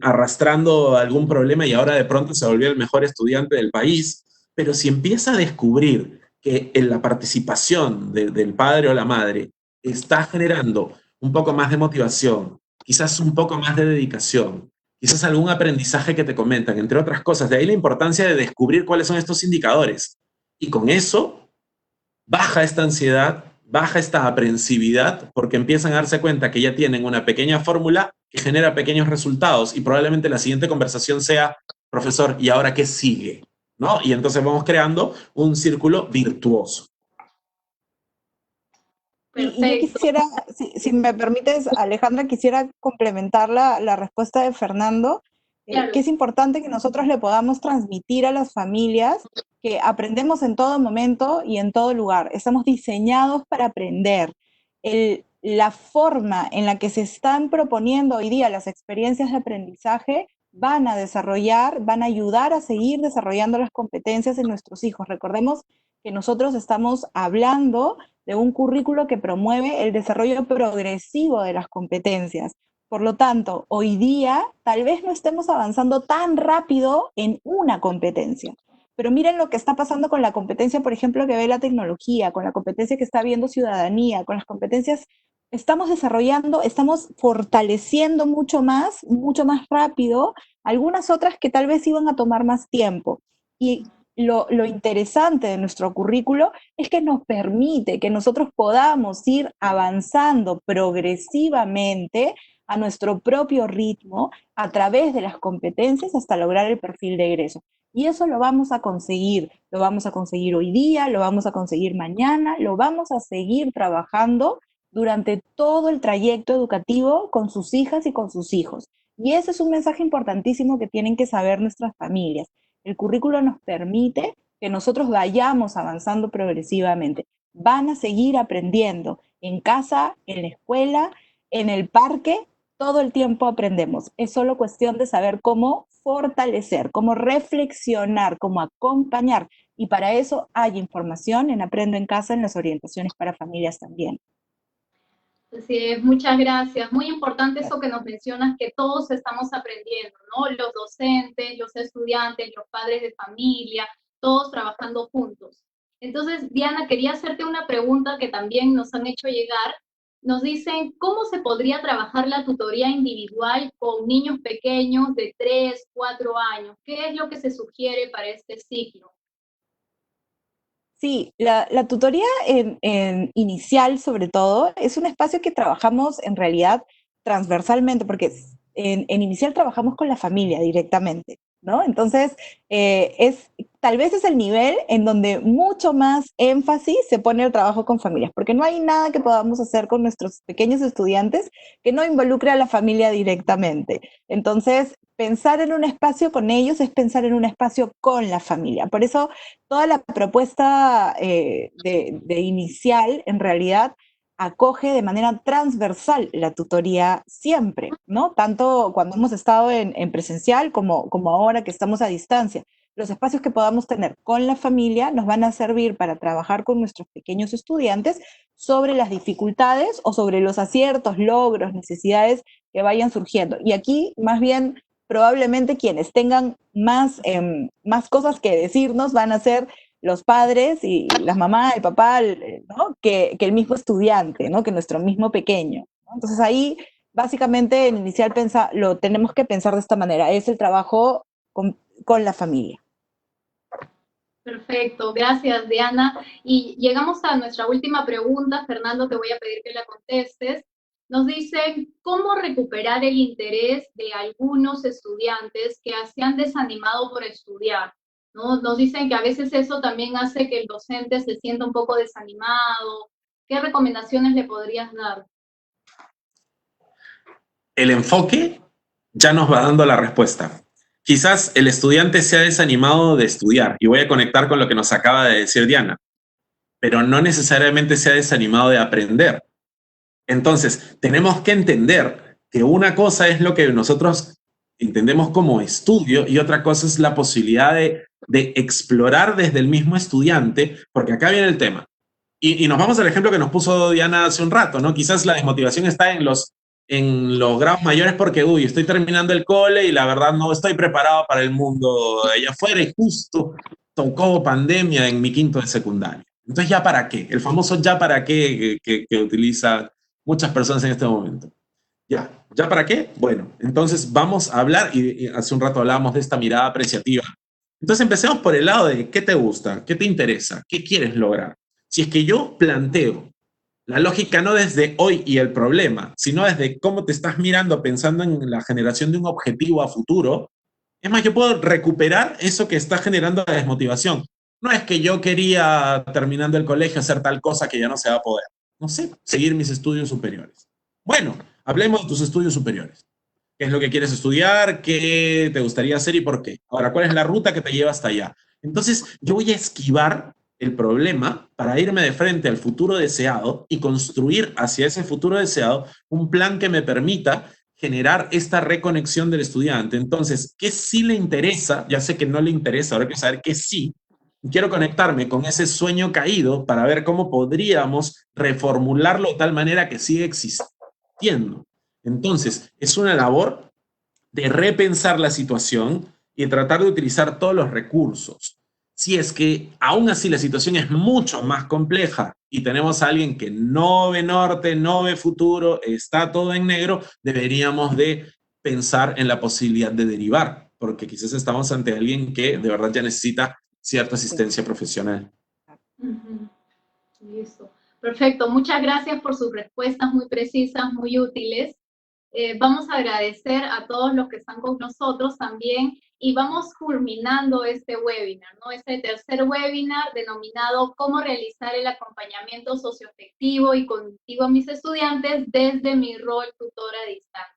arrastrando algún problema y ahora de pronto se volvió el mejor estudiante del país, pero si empieza a descubrir que en la participación del padre o la madre está generando un poco más de motivación, quizás un poco más de dedicación, quizás algún aprendizaje que te comentan, entre otras cosas, de ahí la importancia de descubrir cuáles son estos indicadores. Y con eso baja esta ansiedad, baja esta aprensividad, porque empiezan a darse cuenta que ya tienen una pequeña fórmula que genera pequeños resultados y probablemente la siguiente conversación sea, profesor, ¿y ahora qué sigue? ¿No? Y entonces vamos creando un círculo virtuoso. Y yo quisiera, si me permites, Alejandra, quisiera complementar la respuesta de Fernando, Claro. que es importante que nosotros le podamos transmitir a las familias que aprendemos en todo momento y en todo lugar. Estamos diseñados para aprender. La forma en la que se están proponiendo hoy día las experiencias de aprendizaje van a desarrollar, van a ayudar a seguir desarrollando las competencias en nuestros hijos. Recordemos que nosotros estamos hablando de un currículo que promueve el desarrollo progresivo de las competencias. Por lo tanto, hoy día tal vez no estemos avanzando tan rápido en una competencia. Pero miren lo que está pasando con la competencia, por ejemplo, que ve la tecnología, con la competencia que está viendo ciudadanía, con las competencias, estamos desarrollando, estamos fortaleciendo mucho más rápido, algunas otras que tal vez iban a tomar más tiempo. Y lo interesante de nuestro currículo es que nos permite que nosotros podamos ir avanzando progresivamente a nuestro propio ritmo a través de las competencias hasta lograr el perfil de egreso. Y eso lo vamos a conseguir hoy día, lo vamos a conseguir mañana, lo vamos a seguir trabajando durante todo el trayecto educativo con sus hijas y con sus hijos. Y ese es un mensaje importantísimo que tienen que saber nuestras familias. El currículo nos permite que nosotros vayamos avanzando progresivamente. Van a seguir aprendiendo en casa, en la escuela, en el parque, todo el tiempo aprendemos. Es solo cuestión de saber cómo fortalecer, cómo reflexionar, cómo acompañar. Y para eso hay información en Aprendo en Casa, en las orientaciones para familias también. Así es, muchas gracias. Muy importante eso que nos mencionas, que todos estamos aprendiendo, ¿no? Los docentes, los estudiantes, los padres de familia, todos trabajando juntos. Entonces, Diana, quería hacerte una pregunta que también nos han hecho llegar. Nos dicen, ¿cómo se podría trabajar la tutoría individual con niños pequeños de 3, 4 años? ¿Qué es lo que se sugiere para este ciclo? Sí, la tutoría en inicial, sobre todo, es un espacio que trabajamos en realidad transversalmente, porque en inicial trabajamos con la familia directamente, ¿no? Entonces, tal vez es el nivel en donde mucho más énfasis se pone el trabajo con familias, porque no hay nada que podamos hacer con nuestros pequeños estudiantes que no involucre a la familia directamente. Entonces, pensar en un espacio con ellos es pensar en un espacio con la familia. Por eso, toda la propuesta de inicial, en realidad, acoge de manera transversal la tutoría siempre, ¿no? Tanto cuando hemos estado en presencial como ahora que estamos a distancia. Los espacios que podamos tener con la familia nos van a servir para trabajar con nuestros pequeños estudiantes sobre las dificultades o sobre los aciertos, logros, necesidades que vayan surgiendo. Y aquí, más bien, probablemente quienes tengan más cosas que decirnos van a ser los padres y las mamás, el papá, ¿no? que el mismo estudiante, ¿no? Que nuestro mismo pequeño, ¿no? Entonces ahí, básicamente, en inicial lo tenemos que pensar de esta manera, es el trabajo con la familia. Perfecto, gracias Diana. Y llegamos a nuestra última pregunta, Fernando, te voy a pedir que la contestes. Nos dicen, ¿cómo recuperar el interés de algunos estudiantes que se han desanimado por estudiar? ¿No? Nos dicen que a veces eso también hace que el docente se sienta un poco desanimado. ¿Qué recomendaciones le podrías dar? El enfoque ya nos va dando la respuesta. Quizás el estudiante se ha desanimado de estudiar, y voy a conectar con lo que nos acaba de decir Diana, pero no necesariamente se ha desanimado de aprender. Entonces, tenemos que entender que una cosa es lo que nosotros entendemos como estudio y otra cosa es la posibilidad de explorar desde el mismo estudiante, porque acá viene el tema. Y nos vamos al ejemplo que nos puso Diana hace un rato, ¿no? Quizás la desmotivación está en los grados mayores porque, estoy terminando el cole y la verdad no estoy preparado para el mundo de allá afuera y justo tocó pandemia en mi quinto de secundaria. Entonces, ¿ya para qué? El famoso ¿ya para qué que utiliza muchas personas en este momento. ¿Ya para qué? Bueno, entonces vamos a hablar, y hace un rato hablábamos de esta mirada apreciativa. Entonces empecemos por el lado de qué te gusta, qué te interesa, qué quieres lograr. Si es que yo planteo la lógica no desde hoy y el problema, sino desde cómo te estás mirando pensando en la generación de un objetivo a futuro, es más, yo puedo recuperar eso que está generando la desmotivación. No es que yo quería, terminando el colegio, hacer tal cosa que ya no se va a poder. No sé, seguir mis estudios superiores. Bueno, hablemos de tus estudios superiores. ¿Qué es lo que quieres estudiar? ¿Qué te gustaría hacer y por qué? Ahora, ¿cuál es la ruta que te lleva hasta allá? Entonces, yo voy a esquivar el problema para irme de frente al futuro deseado y construir hacia ese futuro deseado un plan que me permita generar esta reconexión del estudiante. Entonces, ¿qué sí le interesa? Ya sé que no le interesa, ahora quiero saber qué sí. Quiero conectarme con ese sueño caído para ver cómo podríamos reformularlo de tal manera que siga existiendo. Entonces, es una labor de repensar la situación y de tratar de utilizar todos los recursos. Si es que aún así la situación es mucho más compleja y tenemos a alguien que no ve norte, no ve futuro, está todo en negro, deberíamos de pensar en la posibilidad de derivar, porque quizás estamos ante alguien que de verdad ya necesita cierta asistencia profesional. Ujú. Listo. Perfecto. Muchas gracias por sus respuestas muy precisas, muy útiles. Vamos a agradecer a todos los que están con nosotros también y vamos culminando este webinar, ¿no? Este tercer webinar denominado Cómo realizar el acompañamiento socioafectivo y cognitivo a mis estudiantes desde mi rol tutora a distancia.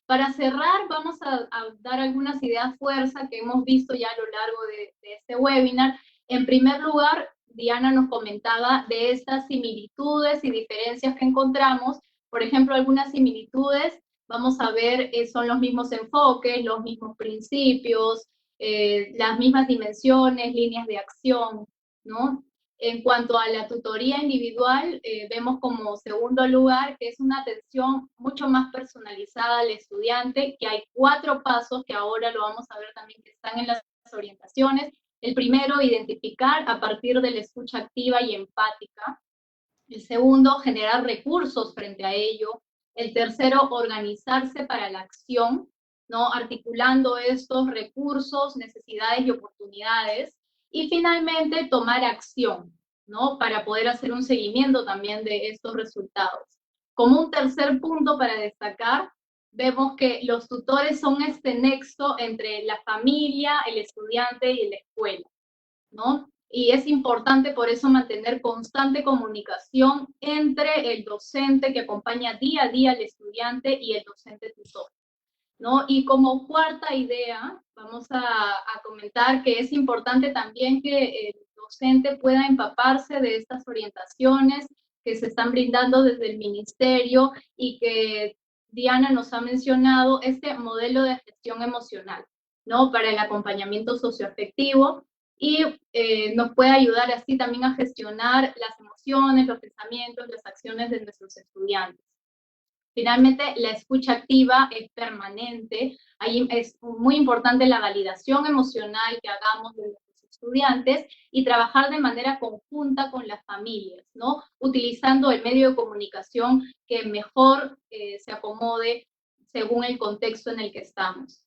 Para cerrar, vamos a dar algunas ideas fuerza que hemos visto ya a lo largo de este webinar. En primer lugar, Diana nos comentaba de estas similitudes y diferencias que encontramos. Por ejemplo, algunas similitudes, vamos a ver, son los mismos enfoques, los mismos principios, las mismas dimensiones, líneas de acción, ¿no? En cuanto a la tutoría individual, vemos como segundo lugar que es una atención mucho más personalizada al estudiante, que hay 4 pasos que ahora lo vamos a ver también que están en las orientaciones. El primero, identificar a partir de la escucha activa y empática. El segundo, generar recursos frente a ello. El tercero, organizarse para la acción, ¿no? Articulando estos recursos, necesidades y oportunidades. Y finalmente, tomar acción, ¿no? Para poder hacer un seguimiento también de estos resultados. Como un tercer punto para destacar, vemos que los tutores son este nexo entre la familia, el estudiante y la escuela, ¿no? Y es importante por eso mantener constante comunicación entre el docente que acompaña día a día al estudiante y el docente tutor, ¿no? Y como cuarta idea, vamos a comentar que es importante también que el docente pueda empaparse de estas orientaciones que se están brindando desde el ministerio y que Diana nos ha mencionado, este modelo de gestión emocional, ¿no? Para el acompañamiento socioafectivo y nos puede ayudar así también a gestionar las emociones, los pensamientos, las acciones de nuestros estudiantes. Finalmente, la escucha activa es permanente. Ahí es muy importante la validación emocional que hagamos de nuestros estudiantes y trabajar de manera conjunta con las familias, ¿no? Utilizando el medio de comunicación que mejor se acomode según el contexto en el que estamos.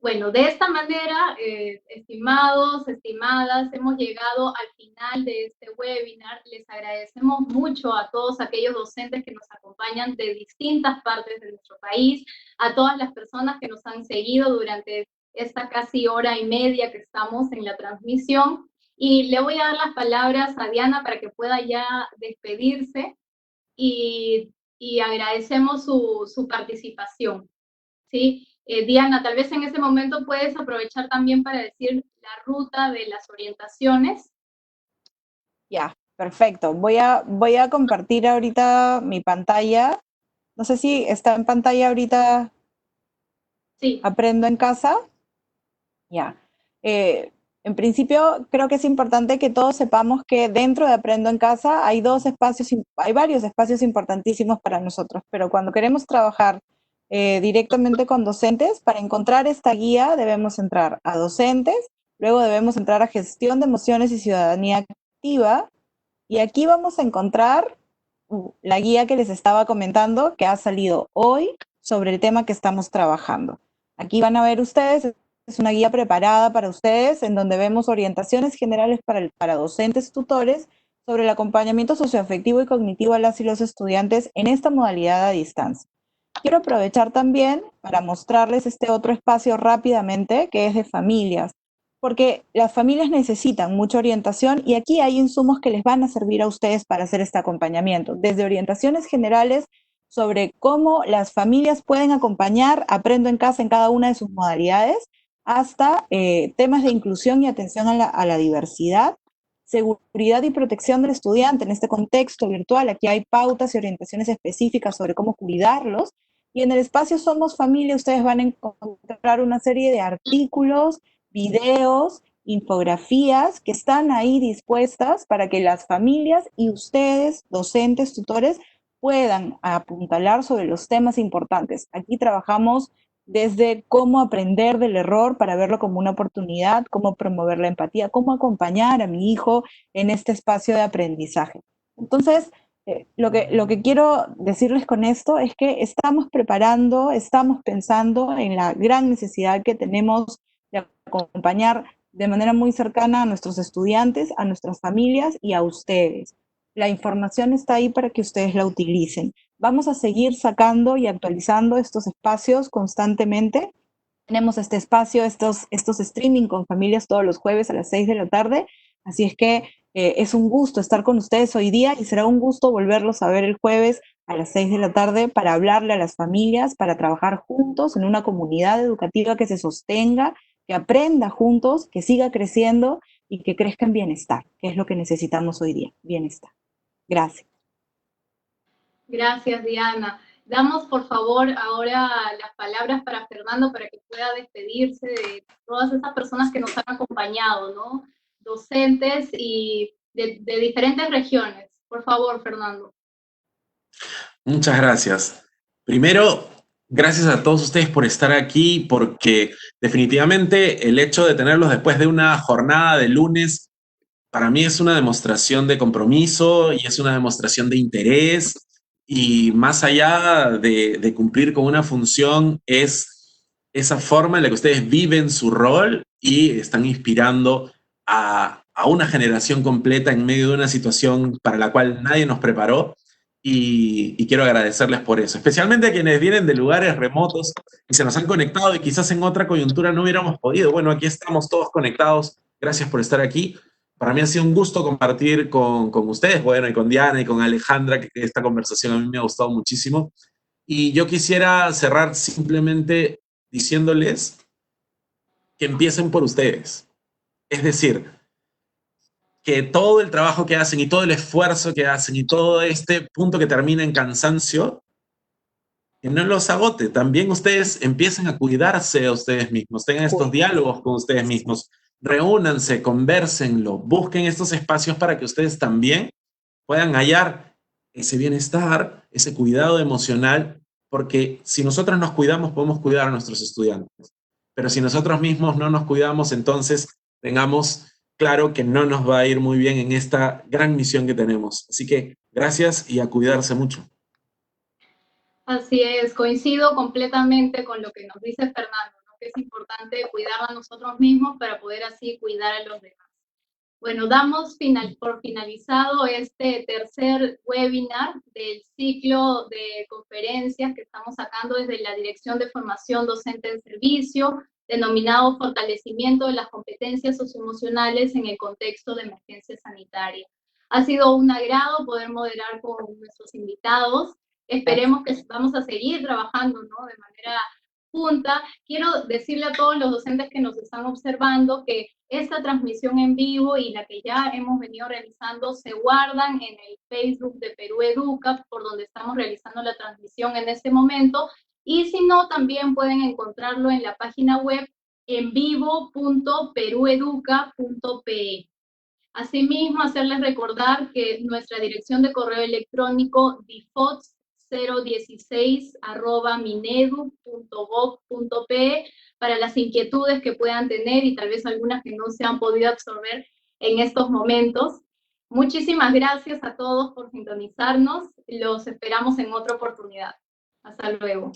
Bueno, de esta manera, estimados, estimadas, hemos llegado al final de este webinar. Les agradecemos mucho a todos aquellos docentes que nos acompañan de distintas partes de nuestro país, a todas las personas que nos han seguido durante esta casi hora y media que estamos en la transmisión. Y le voy a dar las palabras a Diana para que pueda ya despedirse y agradecemos su participación, ¿sí? Diana, tal vez en ese momento puedes aprovechar también para decir la ruta de las orientaciones. Ya, perfecto. Voy a compartir ahorita mi pantalla. No sé si está en pantalla ahorita. Sí. Aprendo en casa. Ya. En principio, creo que es importante que todos sepamos que dentro de Aprendo en Casa hay varios espacios importantísimos para nosotros, pero cuando queremos trabajar directamente con docentes, para encontrar esta guía debemos entrar a docentes, luego debemos entrar a gestión de emociones y ciudadanía activa, y aquí vamos a encontrar la guía que les estaba comentando, que ha salido hoy sobre el tema que estamos trabajando. Aquí van a ver ustedes, es una guía preparada para ustedes, en donde vemos orientaciones generales para docentes tutores sobre el acompañamiento socioafectivo y cognitivo a las y los estudiantes en esta modalidad a distancia. Quiero aprovechar también para mostrarles este otro espacio rápidamente, que es de familias, porque las familias necesitan mucha orientación y aquí hay insumos que les van a servir a ustedes para hacer este acompañamiento, desde orientaciones generales sobre cómo las familias pueden acompañar Aprendo en Casa en cada una de sus modalidades, hasta temas de inclusión y atención a la diversidad, seguridad y protección del estudiante en este contexto virtual. Aquí hay pautas y orientaciones específicas sobre cómo cuidarlos. Y en el espacio Somos Familia ustedes van a encontrar una serie de artículos, videos, infografías que están ahí dispuestas para que las familias y ustedes, docentes, tutores, puedan apuntalar sobre los temas importantes. Aquí trabajamos desde cómo aprender del error para verlo como una oportunidad, cómo promover la empatía, cómo acompañar a mi hijo en este espacio de aprendizaje. Entonces, lo que quiero decirles con esto es que estamos preparando, estamos pensando en la gran necesidad que tenemos de acompañar de manera muy cercana a nuestros estudiantes, a nuestras familias y a ustedes. La información está ahí para que ustedes la utilicen. Vamos a seguir sacando y actualizando estos espacios constantemente. Tenemos este espacio, estos streaming con familias todos los jueves a las 6 de la tarde. Así es que es un gusto estar con ustedes hoy día y será un gusto volverlos a ver el jueves a las 6 de la tarde para hablarle a las familias, para trabajar juntos en una comunidad educativa que se sostenga, que aprenda juntos, que siga creciendo y que crezca en bienestar, que es lo que necesitamos hoy día, bienestar. Gracias. Gracias, Diana. Damos, por favor, ahora las palabras para Fernando para que pueda despedirse de todas esas personas que nos han acompañado, ¿no? Docentes y de diferentes regiones. Por favor, Fernando. Muchas gracias. Primero, gracias a todos ustedes por estar aquí, porque definitivamente el hecho de tenerlos después de una jornada de lunes, para mí es una demostración de compromiso y es una demostración de interés, y más allá de cumplir con una función, es esa forma en la que ustedes viven su rol y están inspirando a una generación completa en medio de una situación para la cual nadie nos preparó. Y quiero agradecerles por eso, especialmente a quienes vienen de lugares remotos y se nos han conectado y quizás en otra coyuntura no hubiéramos podido. Bueno, aquí estamos todos conectados. Gracias por estar aquí. Para mí ha sido un gusto compartir con ustedes, bueno, y con Diana y con Alejandra, que esta conversación a mí me ha gustado muchísimo. Y yo quisiera cerrar simplemente diciéndoles que empiecen por ustedes. Es decir, que todo el trabajo que hacen y todo el esfuerzo que hacen y todo este punto que termina en cansancio, que no los agote. También ustedes empiecen a cuidarse a ustedes mismos, tengan estos diálogos con ustedes mismos, reúnanse, convérsenlo, busquen estos espacios para que ustedes también puedan hallar ese bienestar, ese cuidado emocional, porque si nosotros nos cuidamos, podemos cuidar a nuestros estudiantes. Pero si nosotros mismos no nos cuidamos, entonces tengamos claro que no nos va a ir muy bien en esta gran misión que tenemos. Así que gracias y a cuidarse mucho. Así es, coincido completamente con lo que nos dice Fernando, ¿no? Que es importante cuidar a nosotros mismos para poder así cuidar a los demás. Bueno, damos por finalizado este tercer webinar del ciclo de conferencias que estamos sacando desde la Dirección de Formación Docente en Servicio, denominado Fortalecimiento de las Competencias Socioemocionales en el Contexto de Emergencia Sanitaria. Ha sido un agrado poder moderar con nuestros invitados. Esperemos que vamos a seguir trabajando, ¿no? De manera junta. Quiero decirle a todos los docentes que nos están observando que esta transmisión en vivo y la que ya hemos venido realizando se guardan en el Facebook de Perú Educa, por donde estamos realizando la transmisión en este momento, y si no, también pueden encontrarlo en la página web envivo.perueduca.pe. Asimismo, hacerles recordar que nuestra dirección de correo electrónico difots016@minedu.gov.pe para las inquietudes que puedan tener y tal vez algunas que no se han podido absorber en estos momentos. Muchísimas gracias a todos por sintonizarnos. Los esperamos en otra oportunidad. Hasta luego.